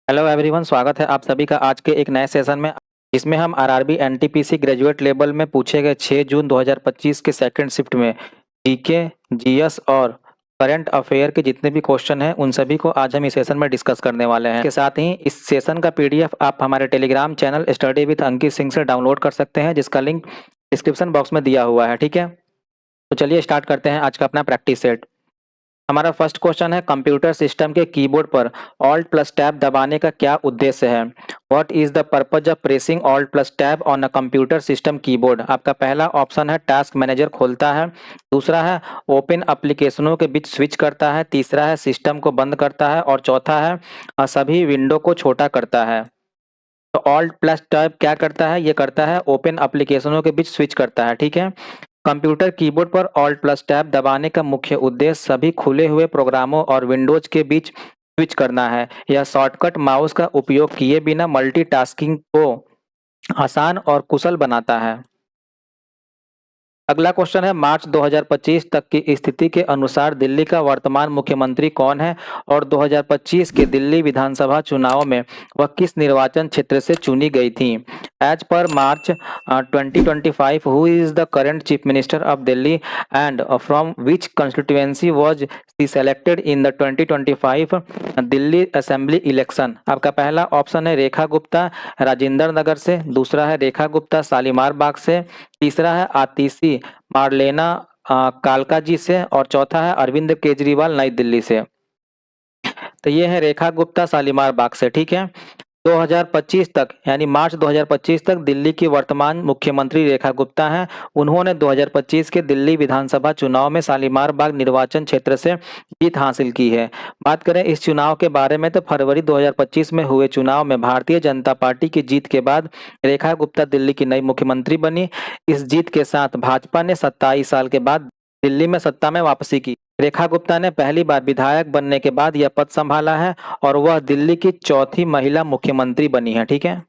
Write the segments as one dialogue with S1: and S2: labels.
S1: Hello everyone, स्वागत है आप सभी का आज के एक नए सेशन में। इसमें हम आरआरबी एनटीपीसी ग्रेजुएट लेवल में पूछे गए 6 जून 2025 के सेकंड शिफ्ट में जीके, जीएस और करंट अफेयर के जितने भी क्वेश्चन हैं उन सभी को आज हम इस सेशन में डिस्कस करने वाले हैं। इसके साथ ही इस सेशन का पीडीएफ आप हमारे Telegram channel study with Ankit Singh से डाउनलोड कर सकते हैं, जिसका लिंक डिस्क्रिप्शन बॉक्स में दिया हुआ है। ठीक है, तो चलिए स्टार्ट करते हैं आज का अपना प्रैक्टिस सेट। हमारा फर्स्ट क्वेश्चन है, कंप्यूटर सिस्टम के कीबोर्ड पर ऑल्ट प्लस टैब दबाने का क्या उद्देश्य है? What is the purpose of pressing alt plus tab on a computer system keyboard? आपका पहला ऑप्शन है टास्क मैनेजर खोलता है, दूसरा है ओपन एप्लीकेशनों के बीच स्विच करता है, तीसरा है सिस्टम को बंद करता है और चौथा है सभी विंडो को छोटा करता है। तो ऑल्ट प्लस टैब क्या करता है? ये करता है ओपन एप्लीकेशनों के बीच स्विच करता है। ठीक है, कंप्यूटर कीबोर्ड पर ऑल्ट प्लस टैब दबाने का मुख्य उद्देश्य सभी खुले हुए प्रोग्रामों और विंडोज के बीच स्विच करना है। यह शॉर्टकट माउस का उपयोग किए बिना मल्टीटास्किंग को आसान और कुशल बनाता है। अगला क्वेश्चन है, मार्च 2025 तक की स्थिति के अनुसार दिल्ली का वर्तमान मुख्यमंत्री कौन है और 2025 के दिल्ली विधानसभा चुनाव में वह किस निर्वाचन क्षेत्र से चुनी गई थी? As per March 2025, who is the current chief minister of Delhi and from which constituency was she selected in the 2025 Delhi assembly election? आपका पहला ऑप्शन है रेखा गुप्ता राजेंद्र नगर से, दूसरा है रेखा गुप्ता शालीमार बाग से, तीसरा है आतिशी मार्लेना कालका जी से और चौथा है अरविंद केजरीवाल नई दिल्ली से। तो ये है रेखा गुप्ता शालीमार बाग से। ठीक है, 2025 तक यानी मार्च 2025 तक दिल्ली की वर्तमान मुख्यमंत्री रेखा गुप्ता हैं। उन्होंने 2025 के दिल्ली विधानसभा चुनाव में शालीमार बाग निर्वाचन क्षेत्र से जीत हासिल की है। बात करें इस चुनाव के बारे में तो फरवरी 2025 में हुए चुनाव में भारतीय जनता पार्टी की जीत के बाद रेखा गुप्ता दिल्ली की नई मुख्यमंत्री बनी। इस जीत के साथ भाजपा ने 27 साल के बाद दिल्ली में सत्ता में वापसी की। रेखा गुप्ता ने पहली बार विधायक बनने के बाद यह पद संभाला है और वह दिल्ली की चौथी महिला मुख्यमंत्री बनी है। ठीक है,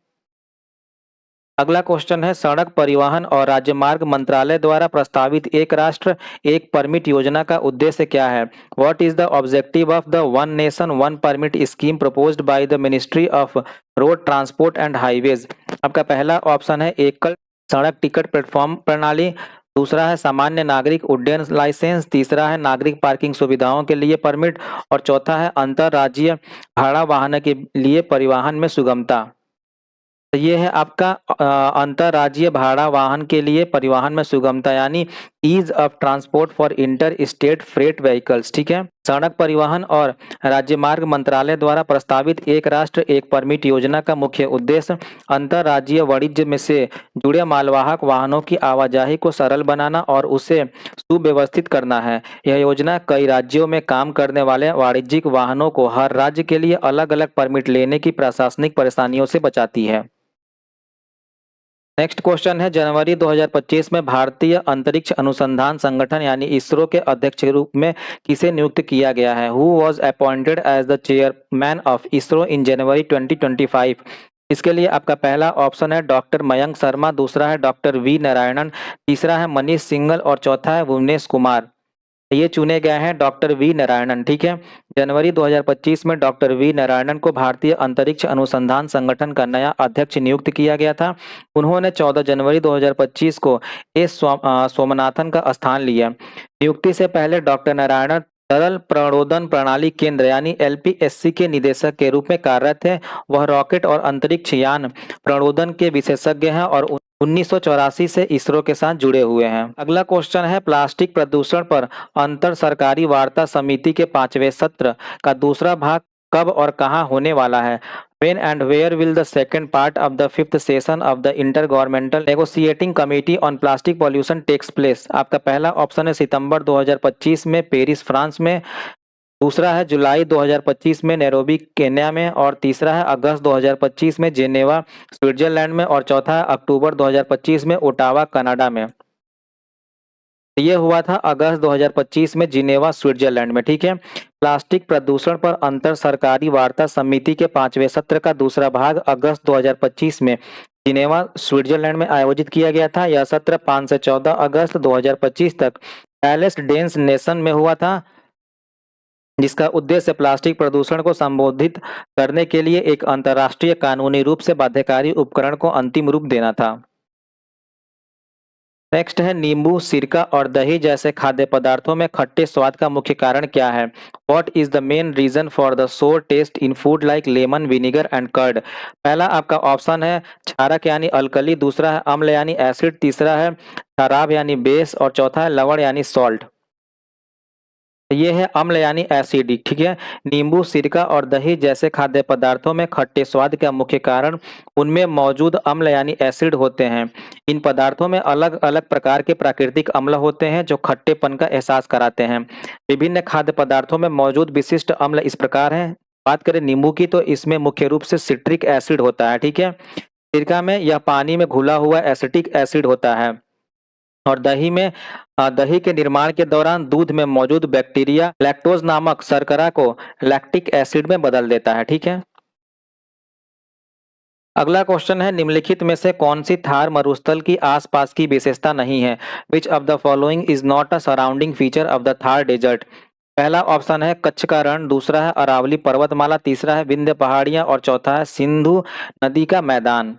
S1: अगला क्वेश्चन है, सड़क परिवहन और राजमार्ग मंत्रालय द्वारा प्रस्तावित एक राष्ट्र एक परमिट योजना का उद्देश्य क्या है? What is the objective of the one nation one permit scheme proposed by the ministry of road transport and highways? आपका पहला ऑप्शन है एकल सड़क टिकट प्लेटफॉर्म प्रणाली, दूसरा है सामान्य नागरिक उड्डयन लाइसेंस, तीसरा है नागरिक पार्किंग सुविधाओं के लिए परमिट और चौथा है अंतर्राज्यीय भाड़ा वाहन के लिए परिवहन में सुगमता। तो ये है आपका अंतर्राज्यीय भाड़ा वाहन के लिए परिवहन में सुगमता यानी ease of transport for inter state freight vehicles. ठीक है, सड़क परिवहन और राज्यमार्ग मंत्रालय द्वारा प्रस्तावित एक राष्ट्र एक परमिट योजना का मुख्य उद्देश्य अंतर्राज्यीय वाणिज्य में से जुड़े मालवाहक वाहनों की आवाजाही को सरल बनाना और उसे सुव्यवस्थित करना है। यह योजना कई राज्यों में काम करने वाले वाणिज्यिक वाहनों को हर राज्य के लिए अलग अलग परमिट लेने की प्रशासनिक परेशानियों से बचाती है। नेक्स्ट क्वेश्चन है, जनवरी 2025 में भारतीय अंतरिक्ष अनुसंधान संगठन यानी इसरो के अध्यक्ष के रूप में किसे नियुक्त किया गया है? Who was appointed as the chairman of ISRO in January 2025? इसके लिए आपका पहला ऑप्शन है डॉक्टर मयंक शर्मा, दूसरा है डॉक्टर वी नारायणन, तीसरा है मनीष सिंघल और चौथा है भुवनेश कुमार। ये चुने गए हैं डॉक्टर वी नारायणन। ठीक है, जनवरी 2025 में डॉक्टर वी नारायणन को भारतीय अंतरिक्ष अनुसंधान संगठन का नया अध्यक्ष नियुक्त किया गया था। उन्होंने 14 जनवरी 2025 को सोमनाथन का स्थान लिया। नियुक्ति से पहले डॉक्टर नारायणन तरल प्रणोदन प्रणाली केंद्र यानी एलपीएससी के निदेशक के रूप में कार्यरत थे। वह रॉकेट और अंतरिक्ष यान प्रणोदन के विशेषज्ञ हैं और 1984 से इसरो के साथ जुड़े हुए हैं। अगला क्वेश्चन है, प्लास्टिक प्रदूषण पर अंतर सरकारी वार्ता समिति के 5वें सत्र का दूसरा भाग कब और कहां होने वाला है? When and where will the second part of the 5th session of the Intergovernmental Negotiating Committee on Plastic Pollution takes place? आपका पहला ऑप्शन है सितंबर 2025 में पेरिस फ्रांस में, दूसरा है जुलाई 2025 में नैरोबी केन्या में और तीसरा है अगस्त 2025 में जेनेवा स्विट्जरलैंड में और चौथा है अक्टूबर 2025 में ओटावा कनाडा में। ये हुआ था अगस्त 2025 में जिनेवा स्विट्जरलैंड में। ठीक है, प्लास्टिक प्रदूषण पर अंतर सरकारी वार्ता समिति के 5वें सत्र का दूसरा भाग अगस्त 2025 में जिनेवा स्विट्जरलैंड में आयोजित किया गया था। यह सत्र 5 से 14 अगस्त 2025 तक पैलेस डेंस नेशन में हुआ था। जिसका उद्देश्य प्लास्टिक प्रदूषण को संबोधित करने के लिए एक अंतर्राष्ट्रीय कानूनी रूप से बाध्यकारी उपकरण को अंतिम रूप देना था। नेक्स्ट है नींबू, सिरका और दही जैसे खाद्य पदार्थों में खट्टे स्वाद का मुख्य कारण क्या है? What is the main reason for the sour taste in food like lemon, vinegar and curd? पहला आपका ऑप्शन है क्षारक यानी अल्कली, दूसरा है अम्ल यानी एसिड, तीसरा है शराब यानी बेस और चौथा है लवण यानी सॉल्ट। ये है अम्ल यानी एसिड, ठीक है। नींबू, सिरका और दही जैसे खाद्य पदार्थों में खट्टे स्वाद का मुख्य कारण उनमें मौजूद अम्ल यानी एसिड होते हैं। इन पदार्थों में अलग अलग प्रकार के प्राकृतिक अम्ल होते हैं जो खट्टेपन का एहसास कराते हैं। विभिन्न खाद्य पदार्थों में मौजूद विशिष्ट अम्ल इस प्रकार हैं। बात करें नींबू की तो इसमें मुख्य रूप से सिट्रिक एसिड होता है, ठीक है। सिरका में यह पानी में घुला हुआ एसिटिक एसिड होता है और दही के निर्माण के दौरान दूध में मौजूद बैक्टीरिया लैक्टोज नामक शर्करा को लैक्टिक एसिड में बदल देता है, ठीक है। अगला क्वेश्चन है निम्नलिखित में से कौन सी थार मरुस्थल की आसपास की विशेषता नहीं है? Which of the following is not a surrounding feature of the Thar desert? पहला ऑप्शन है कच्छ का रण, दूसरा है अरावली पर्वतमाला, तीसरा है विंध्य पहाड़ियां और चौथा है सिंधु नदी का मैदान।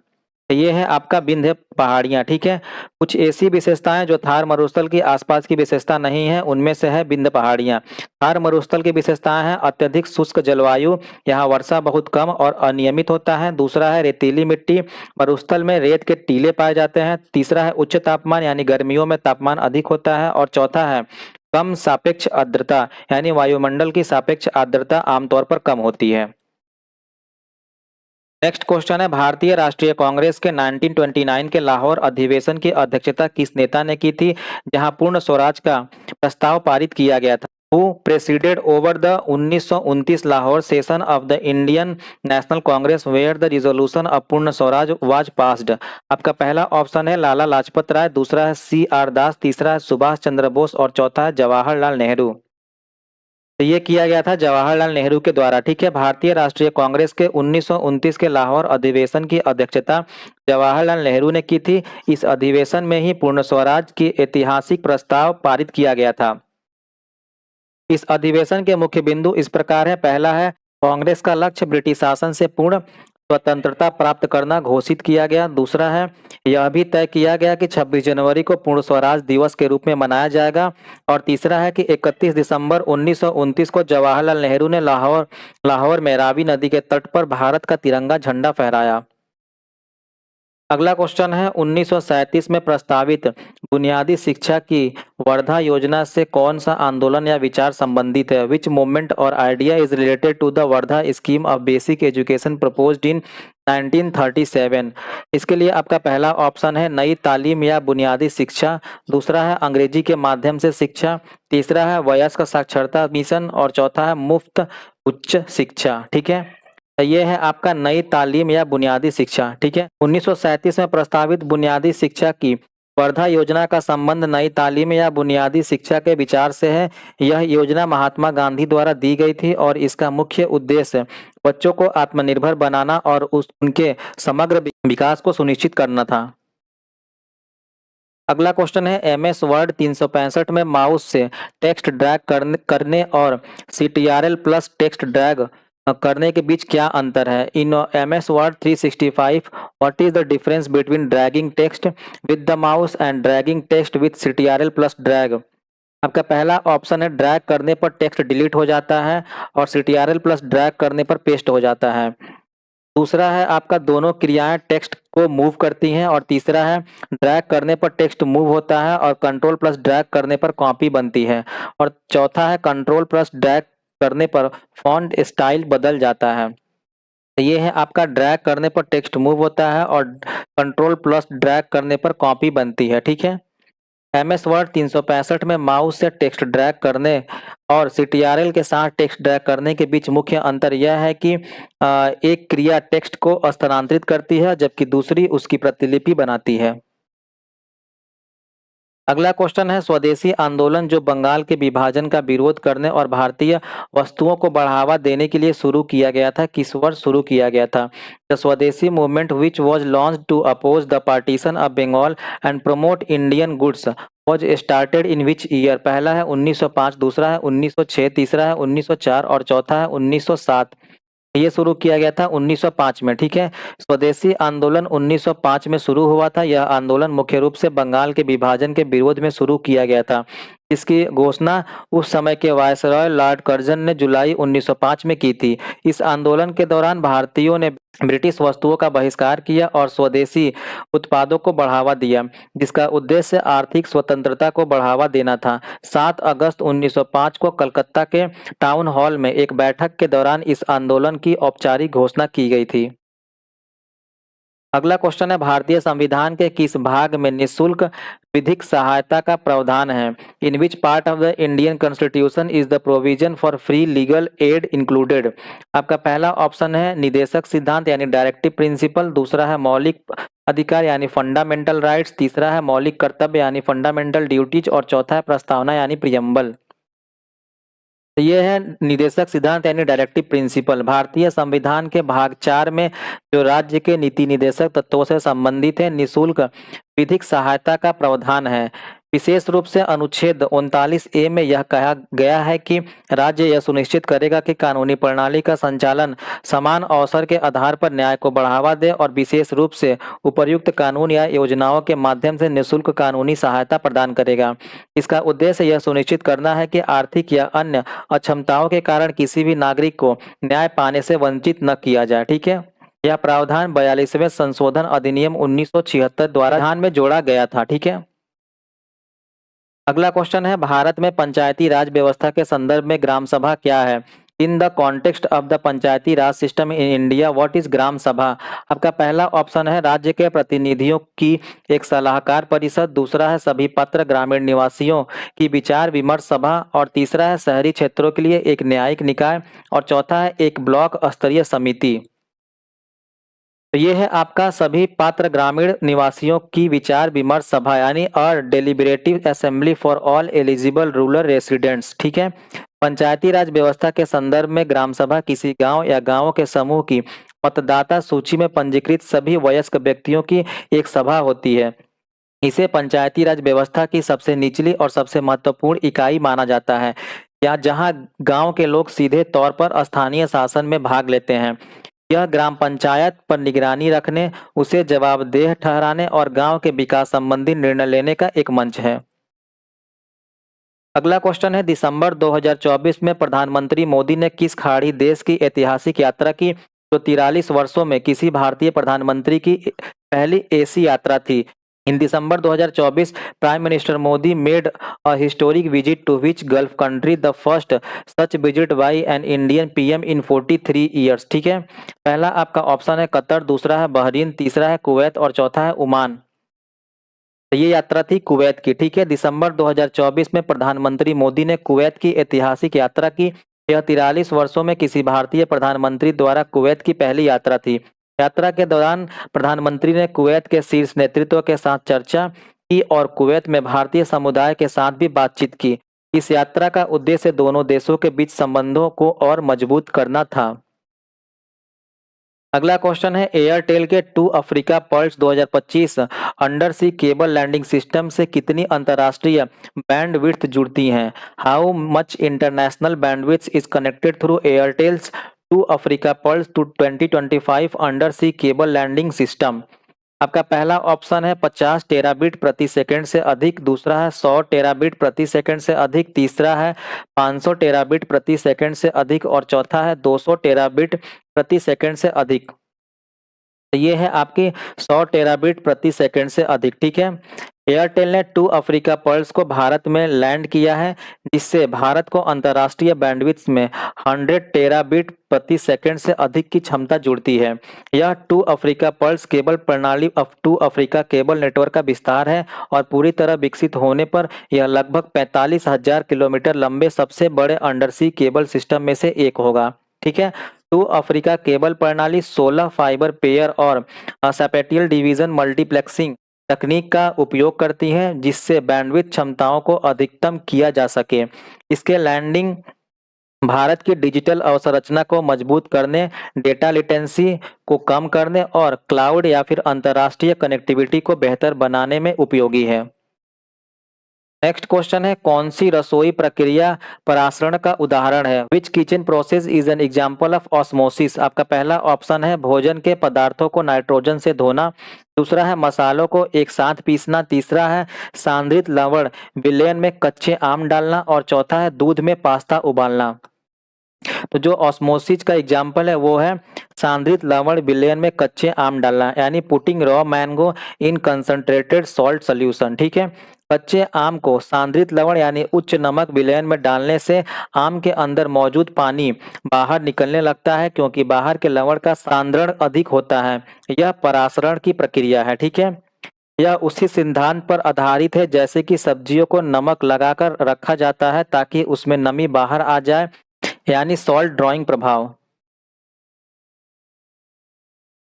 S1: ये है आपका विंध्य पहाड़ियां, ठीक है। कुछ ऐसी विशेषताएं जो थार मरुस्थल की आसपास की विशेषता नहीं है, उनमें से है विंध्य पहाड़ियां। थार मरुस्थल की विशेषताएं हैं अत्यधिक शुष्क जलवायु, यहाँ वर्षा बहुत कम और अनियमित होता है। दूसरा है रेतीली मिट्टी, मरुस्थल में रेत के टीले पाए जाते हैं। तीसरा है उच्च तापमान यानी गर्मियों में तापमान अधिक होता है और चौथा है कम सापेक्ष आर्द्रता यानी वायुमंडल की सापेक्ष आर्द्रता आमतौर पर कम होती है। नेक्स्ट क्वेश्चन है भारतीय राष्ट्रीय कांग्रेस के 1929 के लाहौर अधिवेशन की अध्यक्षता किस नेता ने की थी, जहां पूर्ण स्वराज का प्रस्ताव पारित किया गया था? Who presided over the 1929 Lahore session of the Indian National Congress where the resolution of Purna Swaraj was passed? आपका पहला ऑप्शन है लाला लाजपत राय, दूसरा है CR दास, तीसरा है सुभाष चंद्र बोस और चौथा है जवाहरलाल नेहरू। तो ये किया गया था जवाहरलाल नेहरू के द्वारा, ठीक है। भारतीय राष्ट्रीय कांग्रेस के 1929 के लाहौर अधिवेशन की अध्यक्षता जवाहरलाल नेहरू ने की थी। इस अधिवेशन में ही पूर्ण स्वराज की ऐतिहासिक प्रस्ताव पारित किया गया था। इस अधिवेशन के मुख्य बिंदु इस प्रकार है। पहला है कांग्रेस का लक्ष्य ब्रिटिश शासन से पूर्ण स्वतंत्रता प्राप्त करना घोषित किया गया। दूसरा है यह भी तय किया गया कि 26 जनवरी को पूर्ण स्वराज दिवस के रूप में मनाया जाएगा। और तीसरा है कि 31 दिसंबर 1929 को जवाहरलाल नेहरू ने लाहौर में रावी नदी के तट पर भारत का तिरंगा झंडा फहराया। अगला क्वेश्चन है 1937 में प्रस्तावित बुनियादी शिक्षा की वर्धा योजना से कौन सा आंदोलन या विचार संबंधित है? Which movement or idea is related to the Wardha scheme of basic education proposed in 1937? इसके लिए आपका पहला ऑप्शन है नई तालीम या बुनियादी शिक्षा, दूसरा है अंग्रेजी के माध्यम से शिक्षा, तीसरा है वयस्क साक्षरता मिशन और चौथा है मुफ्त उच्च शिक्षा, ठीक है। ये है आपका नई तालीम या बुनियादी शिक्षा, ठीक है। 1937 में प्रस्तावित बुनियादी शिक्षा की वर्धा योजना का संबंध नई तालीम या बुनियादी शिक्षा के विचार से है। यह योजना महात्मा गांधी द्वारा दी गई थी और इसका मुख्य उद्देश्य बच्चों को आत्मनिर्भर बनाना और उनके समग्र विकास को सुनिश्चित करना था। अगला क्वेश्चन है MS वर्ड 365 में माउस से टेक्स्ट ड्रैग करने और CTRL प्लस टेक्स्ट ड्रैग करने के बीच क्या अंतर है? इन MS word 365 what is the difference between dragging text with the mouse and dragging text with CTRL plus drag? आपका पहला ऑप्शन है ड्रैग करने पर टेक्स्ट डिलीट हो जाता है और CTRL प्लस ड्रैग करने पर पेस्ट हो जाता है। दूसरा है आपका दोनों क्रियाएं टेक्स्ट को मूव करती हैं और तीसरा है ड्रैग करने पर टेक्स्ट मूव होता है और कंट्रोल प्लस ड्रैग करने पर कॉपी बनती है और चौथा है कंट्रोल प्लस ड्रैग करने पर फॉन्ट स्टाइल बदल जाता है। तो ये है आपका ड्रैग करने पर टेक्स्ट मूव होता है और कंट्रोल प्लस ड्रैग करने पर कॉपी बनती है, ठीक है। MS वर्ड 365 में माउस से टेक्स्ट ड्रैग करने और CTRL के साथ टेक्स्ट ड्रैग करने के बीच मुख्य अंतर यह है कि एक क्रिया टेक्स्ट को स्थानांतरित करती है जबकि दूसरी उसकी प्रतिलिपि बनाती है। अगला क्वेश्चन है स्वदेशी आंदोलन जो बंगाल के विभाजन का विरोध करने और भारतीय वस्तुओं को बढ़ावा देने के लिए शुरू किया गया था, किस वर्ष शुरू किया गया था? The Swadeshi movement which was launch to oppose the partition of Bengal and promote Indian goods was started in which year? पहला है 1905, दूसरा है 1906, तीसरा है 1904 और चौथा है 1907। ये शुरू किया गया था 1905 में, ठीक है। स्वदेशी आंदोलन 1905 में शुरू हुआ था। यह आंदोलन मुख्य रूप से बंगाल के विभाजन के विरोध में शुरू किया गया था। इसकी घोषणा उस समय के वायसरॉय लॉर्ड कर्जन ने जुलाई 1905 में की थी। इस आंदोलन के दौरान भारतीयों ने ब्रिटिश वस्तुओं का बहिष्कार किया और स्वदेशी उत्पादों को बढ़ावा दिया, जिसका उद्देश्य आर्थिक स्वतंत्रता को बढ़ावा देना था। 7 अगस्त 1905 को कलकत्ता के टाउन हॉल में एक बैठक के दौरान इस आंदोलन की औपचारिक घोषणा की गई थी। अगला क्वेश्चन है, भारतीय संविधान के किस भाग में निःशुल्क विधिक सहायता का प्रावधान है? In which part of the Indian constitution is the provision for free legal aid included? आपका पहला ऑप्शन है निदेशक सिद्धांत यानी डायरेक्टिव प्रिंसिपल, दूसरा है मौलिक अधिकार यानी फंडामेंटल राइट्स, तीसरा है मौलिक कर्तव्य यानी फंडामेंटल ड्यूटीज और चौथा है प्रस्तावना यानी प्रियम्बल। ये है निदेशक सिद्धांत यानी डायरेक्टिव प्रिंसिपल। भारतीय संविधान के भाग 4 में जो राज्य के नीति निदेशक तत्वों से संबंधित है निःशुल्क विधिक सहायता का प्रावधान है। विशेष रूप से अनुच्छेद 39A में यह कहा गया है कि राज्य यह सुनिश्चित करेगा कि कानूनी प्रणाली का संचालन समान अवसर के आधार पर न्याय को बढ़ावा दे और विशेष रूप से उपर्युक्त कानून या योजनाओं के माध्यम से निःशुल्क कानूनी सहायता प्रदान करेगा। इसका उद्देश्य यह सुनिश्चित करना है कि आर्थिक या अन्य अक्षमताओं के कारण किसी भी नागरिक को न्याय पाने से वंचित न किया जाए, ठीक है। यह प्रावधान 42वें संशोधन अधिनियम 1976 द्वारा ध्यान में जोड़ा गया था, ठीक है। अगला क्वेश्चन है, भारत में पंचायती राज व्यवस्था के संदर्भ में ग्राम सभा क्या है? In the context of the Panchayati Raj system in India what is gram sabha? आपका पहला ऑप्शन है राज्य के प्रतिनिधियों की एक सलाहकार परिषद, दूसरा है सभी पात्र ग्रामीण निवासियों की विचार विमर्श सभा और तीसरा है शहरी क्षेत्रों के लिए एक न्यायिक निकाय और चौथा है एक ब्लॉक स्तरीय समिति। तो ये है आपका सभी पात्र ग्रामीण निवासियों की विचार विमर्श सभा यानी और deliberative assembly for all eligible rural residents, ठीक है। पंचायती राज व्यवस्था के संदर्भ में ग्राम सभा किसी गांव या गांवों के समूह की मतदाता सूची में पंजीकृत सभी वयस्क व्यक्तियों की एक सभा होती है। इसे पंचायती राज व्यवस्था की सबसे निचली और सबसे महत्वपूर्ण इकाई माना जाता है, या जहां गांव के लोग सीधे तौर पर स्थानीय शासन में भाग लेते हैं। यह ग्राम पंचायत पर निगरानी रखने, उसे जवाबदेह ठहराने और गांव के विकास संबंधी निर्णय लेने का एक मंच है। अगला क्वेश्चन है, दिसंबर 2024 में प्रधानमंत्री मोदी ने किस खाड़ी देश की ऐतिहासिक यात्रा की जो 43 वर्षों में किसी भारतीय प्रधानमंत्री की पहली ऐसी यात्रा थी? In December 2024 prime minister Modi made a historic visit to which gulf country, the first such visit by an Indian PM in 43 years, ठीक है। पहला आपका ऑप्शन है कतर, दूसरा है बहरीन, तीसरा है कुवैत और चौथा है ओमान। तो ये यात्रा थी कुवैत की, ठीक है। दिसंबर 2024 में प्रधानमंत्री मोदी ने कुवैत की ऐतिहासिक यात्रा की। यह 43 वर्षों में किसी भारतीय प्रधानमंत्री द्वारा कुवैत की पहली यात्रा थी। यात्रा के दौरान प्रधानमंत्री ने कुवैत के शीर्ष नेतृत्व के साथ चर्चा की और कुवैत में भारतीय समुदाय के साथ भी बातचीत की। इस यात्रा का उद्देश्य दोनों देशों के बीच संबंधों को और मजबूत करना था। अगला क्वेश्चन है, एयरटेल के two Africa Pearls 2025 under sea cable landing system से कितनी अंतर्राष्ट्रीय बैंडविड्थ जुड़ती हैं? How much international bandwidth is connected through Airtel's two Africa Pearls two 2025 under sea cable landing system? आपका पहला ऑप्शन है 50 टेराबिट प्रति सेकंड से अधिक, दूसरा है 100 टेराबिट प्रति सेकंड से अधिक, तीसरा है 500 टेराबिट प्रति सेकंड से अधिक और चौथा है 200 टेराबिट प्रति सेकंड से अधिक। तो ये है आपकी 100 टेराबिट प्रति सेकंड से अधिक, ठीक है। एयरटेल ने टू अफ्रीका पर्ल्स को भारत में लैंड किया है, जिससे भारत को अंतर्राष्ट्रीय बैंडविड्थ में 100 टेराबिट प्रति सेकंड से अधिक की क्षमता जुड़ती है। यह टू अफ्रीका पर्ल्स केबल प्रणाली टू अफ्रीका केबल नेटवर्क का विस्तार है और पूरी तरह विकसित होने पर यह लगभग 45,000 किलोमीटर लंबे सबसे बड़े अंडरसी केबल सिस्टम में से एक होगा, ठीक है। टू अफ्रीका केबल प्रणाली 16 फाइबर पेयर और स्पैटियल डिवीजन मल्टीप्लेक्सिंग तकनीक का उपयोग करती हैं, जिससे बैंडविड्थ क्षमताओं को अधिकतम किया जा सके। इसके लैंडिंग भारत की डिजिटल अवसंरचना को मजबूत करने, डेटा लेटेंसी को कम करने और क्लाउड या फिर अंतर्राष्ट्रीय कनेक्टिविटी को बेहतर बनाने में उपयोगी है। नेक्स्ट क्वेश्चन है, कौन सी रसोई प्रक्रिया परासरण का उदाहरण है? Which kitchen process is an example of osmosis? आपका पहला ऑप्शन है भोजन के पदार्थों को नाइट्रोजन से धोना, दूसरा है मसालों को एक साथ पीसना, तीसरा है सांद्रित लवण विलयन में कच्चे आम डालना और चौथा है दूध में पास्ता उबालना। तो जो ऑस्मोसिस का एग्जाम्पल है वो है सांद्रित लवण विलयन में कच्चे आम डालना, यानी पुटिंग रॉ मैंगो इन कंसंट्रेटेड सॉल्ट सोल्यूशन। ठीक है, कच्चे आम को सांद्रित लवण यानी उच्च नमक विलयन में डालने से आम के अंदर मौजूद पानी बाहर निकलने लगता है, क्योंकि बाहर के लवण का सांद्रण अधिक होता है। यह परासरण की प्रक्रिया है। ठीक है, यह उसी सिद्धांत पर आधारित है जैसे कि सब्जियों को नमक लगाकर रखा जाता है ताकि उसमें नमी बाहर आ जाए, यानी सॉल्ट ड्रॉइंग प्रभाव।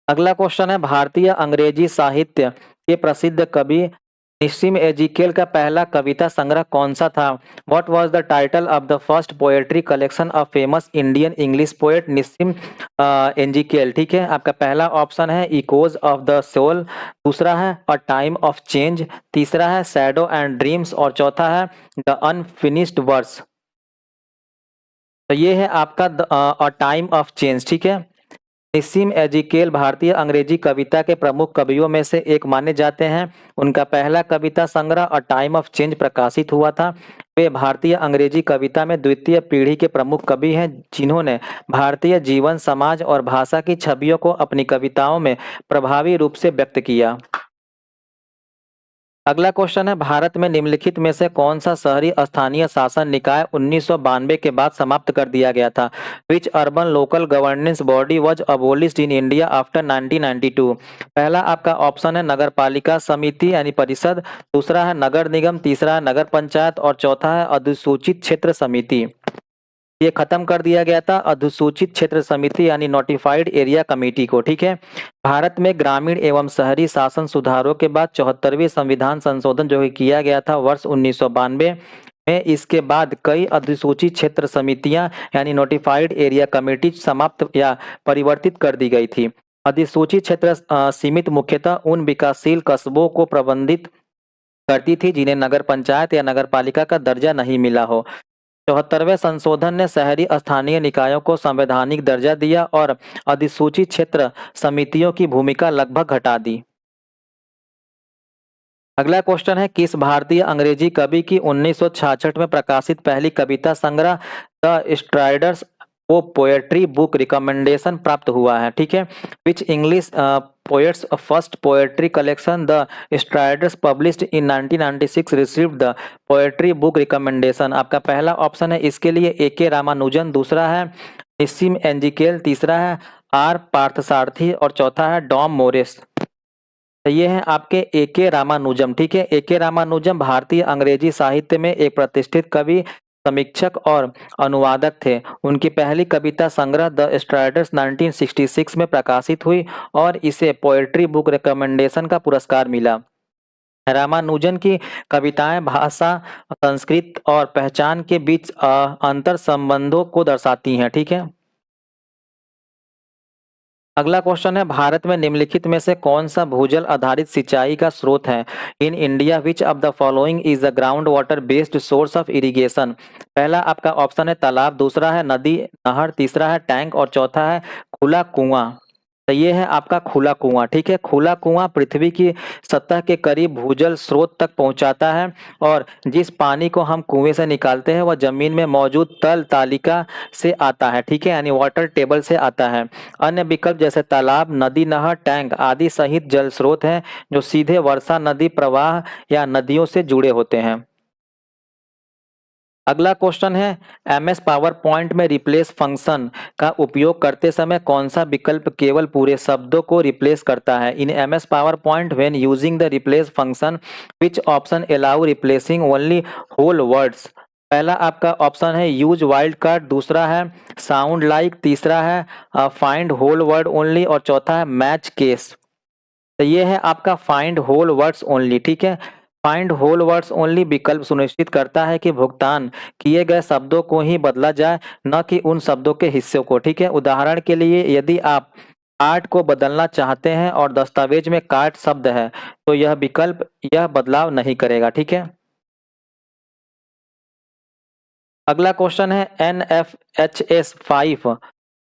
S1: अगला क्वेश्चन है, भारतीय अंग्रेजी साहित्य के प्रसिद्ध कवि निस्सिम एजिकेल का पहला कविता संग्रह कौन सा था? What was the title of the first poetry collection of famous Indian English poet निस्सिम Ezekiel? ठीक है, आपका पहला ऑप्शन है इकोज ऑफ द सोल, दूसरा है अ टाइम ऑफ चेंज, तीसरा है शैडो एंड ड्रीम्स और चौथा है द अनफिनिश्ड वर्स। तो ये है आपका अ टाइम ऑफ चेंज। ठीक है, निस्सिम एजिकेल भारतीय अंग्रेजी कविता के प्रमुख कवियों में से एक माने जाते हैं। उनका पहला कविता संग्रह अ टाइम ऑफ चेंज प्रकाशित हुआ था। वे भारतीय अंग्रेजी कविता में द्वितीय पीढ़ी के प्रमुख कवि हैं जिन्होंने भारतीय जीवन, समाज और भाषा की छवियों को अपनी कविताओं में प्रभावी रूप से व्यक्त किया। अगला क्वेश्चन है, भारत में निम्नलिखित में से कौन सा शहरी स्थानीय शासन निकाय 1992 के बाद समाप्त कर दिया गया था? Which urban local governance body was abolished in India after 1992? पहला आपका ऑप्शन है नगर पालिका समिति यानी परिषद, दूसरा है नगर निगम, तीसरा है नगर पंचायत और चौथा है अधिसूचित क्षेत्र समिति। ये खत्म कर दिया गया था अधिसूचित क्षेत्र समिति यानी नोटिफाइड एरिया कमेटी को। ठीक है, भारत में ग्रामीण एवं शहरी शासन सुधारों के बाद 74वें संविधान संशोधन जो कि किया गया था वर्ष 1992 में, इसके बाद कई अधिसूचित क्षेत्र समितियां यानी नोटिफाइड एरिया कमेटी समाप्त या परिवर्तित कर दी गई थी। अधिसूचित क्षेत्र सीमित मुख्यतः उन विकासशील कस्बों को प्रबंधित करती थी जिन्हें नगर पंचायत या नगर पालिका का दर्जा नहीं मिला हो। 74वें संशोधन ने शहरी स्थानीय निकायों को संवैधानिक दर्जा दिया और अधिसूचित क्षेत्र समितियों की भूमिका लगभग हटा दी। अगला क्वेश्चन है, किस भारतीय अंग्रेजी कवि की 1966 में प्रकाशित पहली कविता संग्रह द स्ट्राइडर्स को पोएट्री बुक रिकमेंडेशन प्राप्त हुआ है? ठीक है, which English poet's first poetry collection the Striders published in 1996 received the poetry book recommendation? आपका पहला ऑप्शन है इसके लिए ए.के. रामानुजन, दूसरा है निस्सिम एजिकेल, तीसरा है आर पार्थसारथी और चौथा है डॉम मोरिस। तो ये है आपके ए.के. रामानुजम। ठीक है, ए.के. रामानुजम भारतीय अंग्रेजी साहित्य में एक प्रतिष्ठित कवि, समीक्षक और अनुवादक थे। उनकी पहली कविता संग्रह द स्ट्राइडर्स 1966 में प्रकाशित हुई और इसे पोएट्री बुक रिकमेंडेशन का पुरस्कार मिला। रामानुजन की कविताएं भाषा, संस्कृत और पहचान के बीच अंतर संबंधों को दर्शाती हैं। ठीक है, अगला क्वेश्चन है, भारत में निम्नलिखित में से कौन सा भूजल आधारित सिंचाई का स्रोत है? In India which of the following is the ground water based source of irrigation? पहला आपका ऑप्शन है तालाब, दूसरा है नदी नहर, तीसरा है टैंक और चौथा है खुला कुआं। तो ये है आपका खुला कुआं। ठीक है, खुला कुआं पृथ्वी की सतह के करीब भूजल स्रोत तक पहुंचाता है और जिस पानी को हम कुएं से निकालते हैं वह जमीन में मौजूद तल तालिका से आता है। ठीक है, यानी वाटर टेबल से आता है। अन्य विकल्प जैसे तालाब, नदी नहर, टैंक आदि सहित जल स्रोत हैं जो सीधे वर्षा नदी प्रवाह या नदियों से जुड़े होते हैं। अगला क्वेश्चन है, एमएस पावर पॉइंट में रिप्लेस फंक्शन का उपयोग करते समय कौन सा विकल्प केवल पूरे शब्दों को रिप्लेस करता है? In MS PowerPoint when using the replace function which option allow replacing only whole words? पहला आपका ऑप्शन है यूज वाइल्ड कार्ड, दूसरा है साउंड लाइक, तीसरा है फाइंड होल वर्ड ओनली और चौथा है मैच केस। तो ये है आपका फाइंड होल वर्ड्स ओनली। ठीक है, फाइंड होल वर्ड्स ओनली विकल्प सुनिश्चित करता है कि भुगतान किए गए शब्दों को ही बदला जाए, न कि उन शब्दों के हिस्सों को। ठीक है, उदाहरण के लिए यदि आप कार्ड को बदलना चाहते हैं और दस्तावेज में कार्ड शब्द है तो यह विकल्प यह बदलाव नहीं करेगा। ठीक है, अगला क्वेश्चन है NFHS 5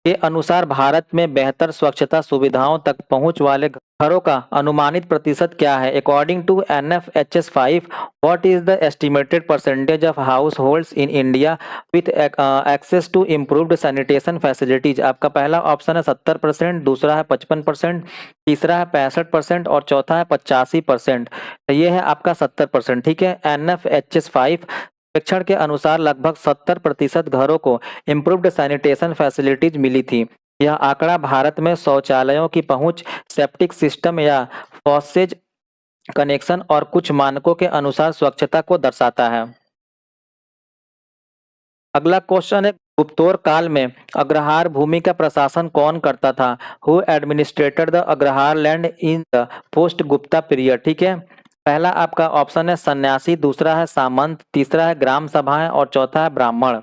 S1: के अनुसार भारत में बेहतर स्वच्छता सुविधाओं तक पहुंच वाले घरों का अनुमानित प्रतिशत क्या है? According to NFHS 5, what is the estimated percentage of households in India with access to improved sanitation facilities? आपका पहला ऑप्शन है 70%, दूसरा है 55%, तीसरा है 65% और चौथा है 85%। ये है आपका 70%। ठीक है, NFHS 5 सर्वेक्षण के अनुसार लगभग 70% घरों को इम्प्रूव्ड सैनिटेशन फैसिलिटीज मिली थी। यह आंकड़ा भारत में शौचालयों की पहुंच, सेप्टिक सिस्टम या फॉसेज कनेक्शन और कुछ मानकों के अनुसार स्वच्छता को दर्शाता है। अगला क्वेश्चन है, गुप्तोर काल में अग्रहार भूमि का प्रशासन कौन करता था? Who administered the agrahara land in the post Gupta period? ठीक है, पहला आपका ऑप्शन है सन्यासी, दूसरा है सामंत, तीसरा है ग्राम सभाएं और चौथा है ब्राह्मण।